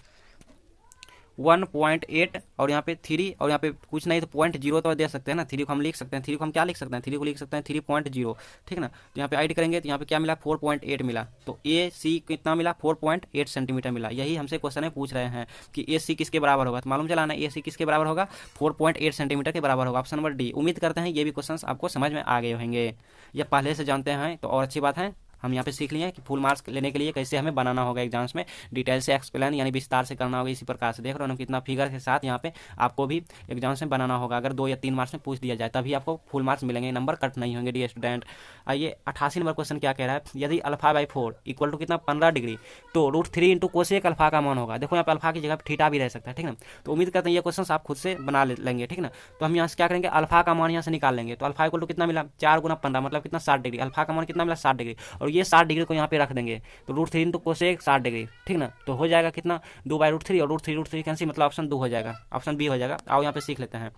A: 1.8 और यहाँ पे 3, और यहाँ पे कुछ नहीं तो 0.0 तो दे सकते हैं ना, 3 को हम लिख सकते हैं, 3 को हम क्या लिख सकते हैं, 3 को लिख सकते हैं 3.0, ठीक ना। तो यहाँ पे ऐड करेंगे तो यहाँ पे क्या मिला, 4.8 मिला, तो ए सी कितना मिला, 4.8 सेंटीमीटर मिला। यही हमसे क्वेश्चन में पूछ रहे हैं कि ए सी किसके बराबर होगा, तो मालूम चला ना, ए सी किसके बराबर होगा, 4.8 सेंटीमीटर के बराबर होगा, ऑप्शन नंबर डी। उम्मीद करते हैं ये भी क्वेश्चन आपको समझ में आ गए होंगे, या पहले से जानते हैं तो और अच्छी बात है। हम यहाँ पे सीख लिए कि फुल मार्क्स लेने के लिए कैसे हमें बनाना होगा एग्जाम्स में, डिटेल से एक्सप्लेन यानी विस्तार से करना होगा, इसी प्रकार से देख रहे हो ना कितना फिगर के साथ यहाँ पे आपको भी एग्जाम्स में बनाना होगा। अगर 2 या 3 मार्क्स में पूछ दिया जाए तभी आपको फुल मार्क्स मिलेंगे, नंबर कट नहीं होंगे डियर स्टूडेंट। आइए 88 नंबर क्वेश्चन क्या कह रहा है, यदि अल्फा बाई 4 इक्वल टू कितना 15 डिग्री, तो √3 इंटू कोसेक अल्फा का मान होगा। देखो यहाँ पे अल्फा की जगह थीटा भी रह सकता है, ठीक ना। तो उम्मीद करते हैं ये क्वेश्चन आप खुद से बना लेंगे, ठीक ना। तो हम यहाँ से क्या करेंगे, अल्फा का मान यहाँ से निकाल लेंगे, तो अल्फा इक्वल टू कितना मिला, 4 गुना 15 मतलब कितना 60 डिग्री, अल्फा का मान कितना मिला 60 डिग्री, और ये 60 डिग्री को यहाँ पे रख देंगे, तो √3 इंटू कोसेक 60 डिग्री, ठीक ना। तो हो जाएगा कितना 2/√3, और √3 कैंसिल, मतलब ऑप्शन 2 हो जाएगा, ऑप्शन बी हो जाएगा। आओ यहाँ पे सीख लेते हैं,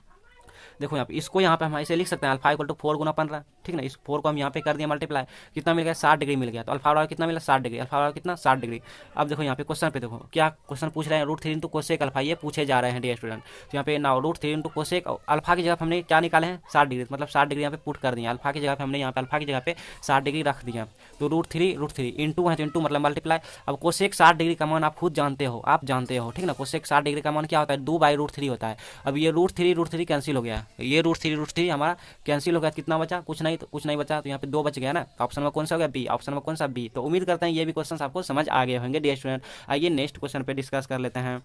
A: देखो यहाँ पे इसको यहाँ पे हम ऐसे लिख सकते हैं, अल्फा इक्वल टू 4 गुना 15, ठीक ना। इस 4 को हम यहाँ पे कर दिया मल्टीप्लाई, कितना मिल गया 60 डिग्री मिल गया, तो अल्फा बराबर कितना मिला 60 डिग्री, अल्फा बराबर कितना 60 डिग्री। अब देखो यहाँ पे क्वेश्चन पे देखो क्या क्वेश्चन पूछ रहे हैं, √3 इंटू कोसेक अल्फा, ये पूछे जा रहे हैं डियर स्टूडेंट। तो यहाँ पे ना √3 इंटू कोसेक अल्फा की जगह हमने क्या निकाले हैं 60 डिग्री, मतलब 60 डिग्री यहाँ पे पुट कर दिया, अल्फा की जगह पे हमने यहाँ पे अल्फा की जगह पे 60 डिग्री रख दिया, तो √3 इंटू है तो इंटू मतलब मल्टीप्लाई। अब कोसेक 60 डिग्री का मान आप खुद जानते हो, आप जानते हो, ठीक ना। कोसेक 60 डिग्री का मान क्या होता है, 2/√3 होता है। अब ये √3 कैंसिल हो गया, ये √3 हमारा कैंसिल हो गया, कितना बचा, कुछ नहीं बचा, तो यहाँ पे 2 बच गया ना। ऑप्शन में कौन सा हो गया, बी, ऑप्शन में कौन सा, बी। तो उम्मीद करते हैं ये भी क्वेश्चन आपको समझ आ गए होंगे डियर स्टूडेंट। आइए नेक्स्ट क्वेश्चन पे डिस्कस कर लेते हैं।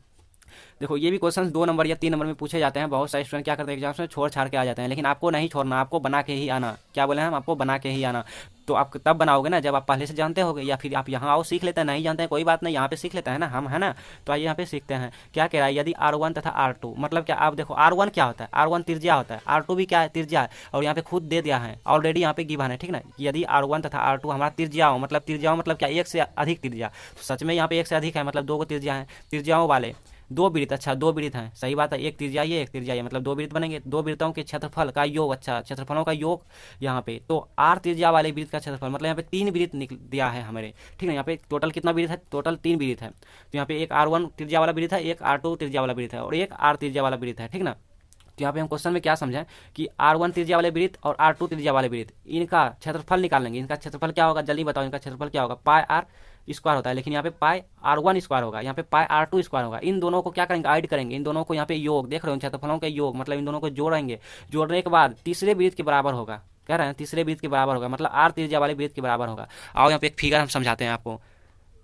A: देखो ये भी क्वेश्चन 2 नंबर या 3 नंबर में पूछे जाते हैं, बहुत सारे स्टूडेंट क्या करते हैं एग्जाम्स में छोड़ छाड़ के आ जाते हैं, लेकिन आपको नहीं छोड़ना, आपको बना के ही आना। क्या बोले हम, आपको बना के ही आना। तो आप तब बनाओगे ना जब आप पहले से जानते होगे, या फिर आप यहाँ आओ सीख लेते हैं, नहीं जानते हैं कोई बात नहीं, यहाँ पे सीख लेते हैं ना हम, है ना। तो आइए यहाँ पे सीखते हैं क्या कह रहा है, यदि R1 तथा R2 मतलब क्या, आप देखो R1 क्या होता है, R1 त्रिज्या होता है, R2 भी क्या है, त्रिज्या है, और यहाँ पे खुद दे दिया है ऑलरेडी, यहाँ पे गिवन है, ठीक ना। यदि R1 तथा R2 हमारा त्रिज्याओं मतलब क्या, एक से अधिक त्रिज्या, तो सच में यहाँ पे एक से अधिक है, मतलब 2 को त्रिज्या है, त्रिज्याओं वाले दो वृत्त, अच्छा दो वृत्त हैं, सही बात है, एक त्रिज्या ये एक त्रिज्या ये, मतलब दो वृत्त बनेंगे, दो वृत्तों के क्षेत्रफल का योग, अच्छा क्षेत्रफलों का योग यहाँ पे। तो आर त्रिज्या वाले वृत्त का क्षेत्रफल मतलब यहाँ पे तीन वृत्त निकल दिया है हमारे, ठीक है। यहाँ पे टोटल कितना वृत्त है, टोटल तीन वृत्त है। तो यहाँ पे एक R1 त्रिज्या वाला वृत्त है, एक R2 त्रिज्या वाला वृत्त है और एक R त्रिज्या वाला वृत्त है, ठीक ना। तो यहाँ पे हम क्वेश्चन में क्या समझें कि R1 त्रिज्या वाले वृत्त और R2 त्रिज्या वाले वृत्त, इनका क्षेत्रफल निकालेंगे। इनका क्षेत्रफल क्या होगा, जल्दी बताओ, इनका क्षेत्रफल क्या होगा, पाई आर स्क्वायर होता है, लेकिन यहाँ पे पाई R1 स्क्वायर होगा, यहाँ पे पाई R2 स्क्वायर होगा। इन दोनों को क्या करेंगे, ऐड करेंगे, इन दोनों को यहाँ पे योग, देख रहे हो क्षेत्रफलों के योग, मतलब इन दोनों को जोड़ेंगे। जोड़ने के बाद तीसरे वृत्त के बराबर होगा, कह रहे हैं तीसरे वृत्त के बराबर होगा, मतलब आर त्रिज्या वाले वृत्त के बराबर होगा। आओ यहाँ पे एक फिगर हम समझाते हैं आपको।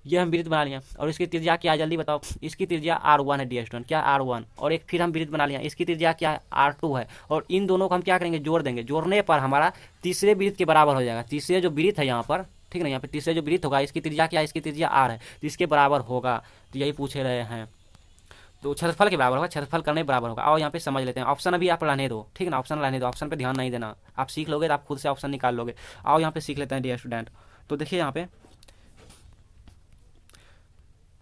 A: ये हम वृत्त बना लिया और इसकी त्रिज्या क्या है, जल्दी बताओ। इसकी त्रिज्या R1 है डियर स्टूडेंट, क्या R1, और एक फिर हम वृत्त बना लिया, इसकी त्रिज्या क्या है, R2 है। और इन दोनों को हम क्या करेंगे, जोड़ देंगे। जोड़ने पर हमारा तीसरे वृत्त के बराबर हो जाएगा। तीसरे जो वृत्त है यहाँ पर, ठीक है ना, यहाँ पे तीसरे जो वृत्त होगा, इसकी त्रिज्या क्या है, इसकी त्रिज्या R है, तो इसके बराबर होगा। तो यही पूछे रहे हैं, तो क्षेत्रफल के बराबर होगा, क्षेत्रफल करने के बराबर होगा। आओ यहाँ पे समझ लेते हैं। ऑप्शन अभी आप रहने दो, ठीक है ना, ऑप्शन रहने दो, ऑप्शन पे ध्यान नहीं देना। आप सीख लोगे तो आप खुद से ऑप्शन निकाल लोगे। आओ यहाँ पे सीख लेते हैं डियर स्टूडेंट। तो देखिए यहाँ पे,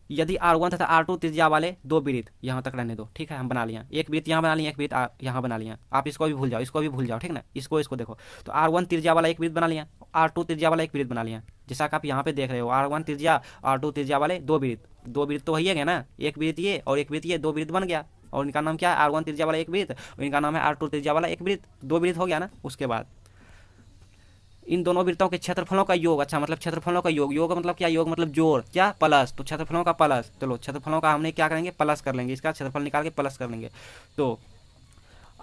A: यदि R1 तथा R2 त्रिज्या वाले दो वृत्त, यहाँ तक रहने दो, ठीक है, हम बना लिया। एक वृत्त यहाँ बना लिया, एक वृत्त यहाँ बना लिया। आप इसको भी भूल जाओ, इसको भी भूल जाओ, ठीक ना। इसको देखो, तो R1 त्रिज्या वाला एक वृत्त बना लिया, R2 त्रिज्या वाला एक वृत्त बना लिया। जैसा कि आप यहाँ पे देख रहे हो, R1 त्रिज्या, R2 त्रिज्या वाले दो वृत्त, दो वृत्त तो है ना, एक वृत्त ये और एक वृत्त ये, दो वृत्त बन गया। और इनका नाम क्या है, R1 त्रिज्या वाला एक वृत्त, और इनका नाम है R2 त्रिज्या वाला एक वृत्त, दो वृत्त हो गया ना। उसके बाद इन दोनों वृत्तों के क्षेत्रफलों का योग, अच्छा मतलब क्षेत्रफलों का योग, योग मतलब क्या, योग मतलब जोड़, क्या प्लस, तो क्षेत्रफलों का प्लस। चलो क्षेत्रफलों का हमने क्या करेंगे, प्लस कर लेंगे, इसका क्षेत्रफल निकाल के प्लस कर लेंगे। तो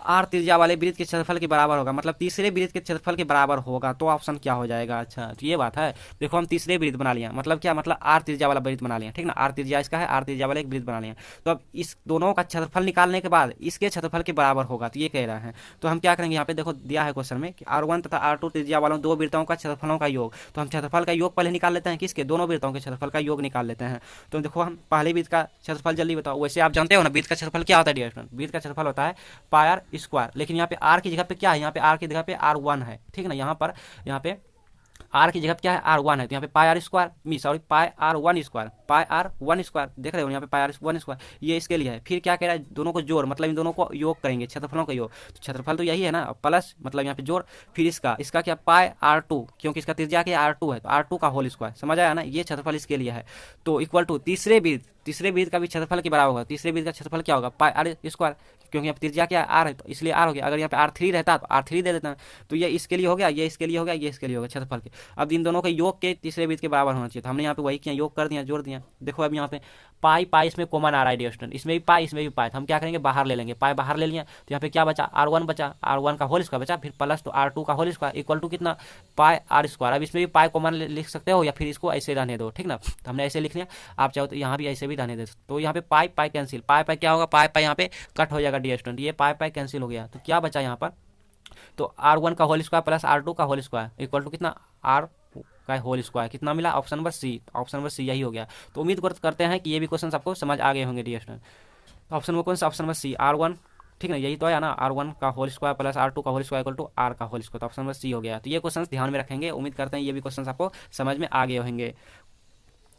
A: आर त्रिज्या वाले वृत्त के क्षेत्रफल के बराबर होगा, मतलब तीसरे वृत्त के क्षेत्रफल के बराबर होगा। तो ऑप्शन क्या हो जाएगा, अच्छा तो ये बात है। देखो हम तीसरे वृत्त बना लिया, मतलब क्या, मतलब आर त्रिज्या वाला वृत्त बना लिया, ठीक ना। आर त्रिज्या इसका है, आर त्रिज्या वाला एक वृत्त बना लिया। तो अब इस दोनों का क्षेत्रफल निकालने के बाद इसके क्षेत्रफल के बराबर होगा, तो ये कह रहा है। तो हम क्या करेंगे, यहाँ पे देखो दिया है क्वेश्चन में कि R1 तथा R2 त्रिज्या वालों दो वृत्तों का क्षेत्रफलों का योग। तो हम क्षेत्रफल का योग पहले निकाल लेते हैं, किसके, दोनों वृत्तों के क्षेत्रफल का योग निकाल लेते हैं। तो देखो हम पहले वृत्त का क्षेत्रफल जल्दी बताओ। वैसे आप जानते हो ना, वृत्त का क्षेत्रफल क्या होता है डियर स्टूडेंट, वृत्त का क्षेत्रफल होता है पाई आर स्क्वायर। लेकिन यहाँ पे R की जगह पे क्या है, यहाँ पे R की जगह पे R1 है, ठीक है ना। यहाँ पे R की जगह पे क्या है, R1 है, तो यहाँ पे pi r square, sorry pi R1 square, pi R1 square, देख रहे हो यहाँ पे पाई R1 स्क्वायर, ये इसके लिए है। फिर क्या कह रहा है, दोनों को जोड़, मतलब इन दोनों को योग करेंगे, क्षेत्रफलों का योग। तो क्षेत्रफल तो यही है ना, प्लस मतलब यहाँ पे जोड़, फिर इसका क्या, पाई R2, क्योंकि इसका त्रिज्या क्या R2 है, तो R2 का होल स्क्वायर, समझ आया ना, ये क्षेत्रफल इसके लिए है। तो इक्वल टू तीसरे वृत्त का भी क्षेत्रफल के बराबर होगा। तीसरे वृत्त का क्षेत्रफल क्या होगा, पाई आर स्क्वायर, क्योंकि यहाँ त्रिज्या क्या R है, तो इसलिए R हो गया। अगर यहाँ पे R3 रहता तो R3 दे देता है। तो ये इसके लिए हो गया, ये इसके लिए हो गया, ये इसके लिए हो गया क्षेत्रफल के। अब इन दोनों के योग के तीसरे वृत्त के बराबर होना चाहिए, तो हमने यहाँ पे वही किया, योग कर दिया, जोड़ दिया। देखो अब यहाँ पे पाई इसमें कॉमन आ रहा है डियर स्टूडेंट, इसमें भी पाई इसमें भी पाई, तो हम क्या करेंगे, बाहर ले लेंगे, पाई बाहर ले लिया। तो यहाँ पे क्या बचा, R1 बचा, R1 का होल स्क्वायर बचा, फिर प्लस तो R2 का होल स्क्वायर इक्वल टू कितना, पाई आर स्क्वायर। अब इसमें भी पाई कॉमन लिख सकते हो, या फिर इसको ऐसे रहने दो, ठीक ना। तो हमने ऐसे लिख लिया, आप चाहो तो यहाँ भी ऐसे भी रहने दे। तो यहाँ पे पाई कैंसिल, पाई क्या होगा, पाई यहाँ पे कट हो जाएगा डियर स्टूडेंट, ये पाई कैंसिल हो गया। तो क्या बचा यहाँ पर, तो R1 का होल स्क्वायर प्लस R2 का होल स्क्वायर इक्वल टू कितना, R का होल स्क्वायर, कितना मिला, option number C, option number C यही हो गया। तो उम्मीद करते हैं कि ये भी क्वेश्चन आपको समझ आ गए होंगे डियर स्टूडेंट। तो ऑप्शन नंबर कौन सा, ऑप्शन नंबर सी, R1, ठीक है ना, यही तो है ना, R1 का होल स्क्वायर प्लस R2 का whole square equal to R का होल स्क्वायर, तो ऑप्शन नंबर सी हो गया। तो ये क्वेश्चन ध्यान में रखेंगे, उम्मीद करते हैं ये भी क्वेश्चन आपको समझ में आ गए होंगे।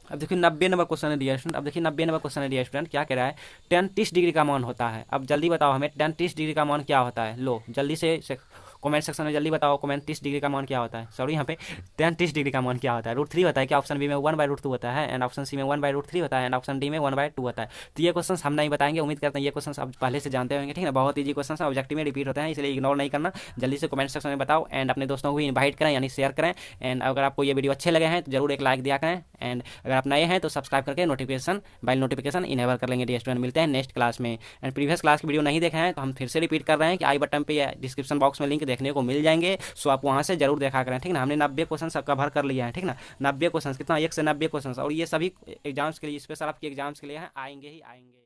A: अब देखिए 90 नंबर क्वेश्चन है डियर स्टूडेंट। अब देखिए 90 नंबर क्वेश्चन है डियर स्टूडेंट, क्या कह रहा है, tan 30 डिग्री का मान होता है। अब जल्दी बताओ हमें tan 30 डिग्री का मान क्या होता है, लो जल्दी से कमेंट सेक्शन में जल्दी बताओ, कमेंट 30 डिग्री का मान क्या होता है, सॉरी यहाँ पे tan 30 डिग्री का मान क्या होता है, √3 होता है क्या, ऑप्शन बी में 1/√2 होता है, एंड ऑप्शन सी में 1/√3 होता है, एंड ऑप्शन डी में 1/2 होता है। तो ये क्वेश्चन हम नहीं बताएंगे, उम्मीद करते हैं ये क्वेश्चन आप पहले से जानते होंगे, ठीक है ना। बहुत ईजी क्वेश्चन ऑब्जेक्टिव में रिपीट होते हैं, इसलिए इग्नोर नहीं करना, जल्दी से कमेंट सेक्शन में बताओ, एंड अपने दोस्तों को भी इन्वाइट करें, यानी शेयर करें। एंड अगर आपको ये वीडियो अच्छे लगे हैं तो जरूर एक लाइक दिया करें, एंड अगर आप नए हैं तो सब्सक्राइब करके बेल नोटिफिकेशन इनेबल कर लेंगे डियर स्टूडेंट। मिलते हैं नेक्स्ट क्लास में। एंड प्रीवियस क्लास की वीडियो नहीं देखे हैं तो हम फिर से रिपीट कर रहे हैं कि आई बटन पे या डिस्क्रिप्शन बॉक्स में लिंक देखने को मिल जाएंगे, सो आप वहाँ से जरूर देखा करें, ठीक ना। हमने 90 क्वेश्चन कवर कर लिया है, ठीक ना, 90 क्वेश्चन, कितना, 1 से 90 क्वेश्चन, और ये सभी एग्जाम्स के लिए, स्पेशल आपके एग्जाम्स के लिए हैं, आएंगे ही आएंगे।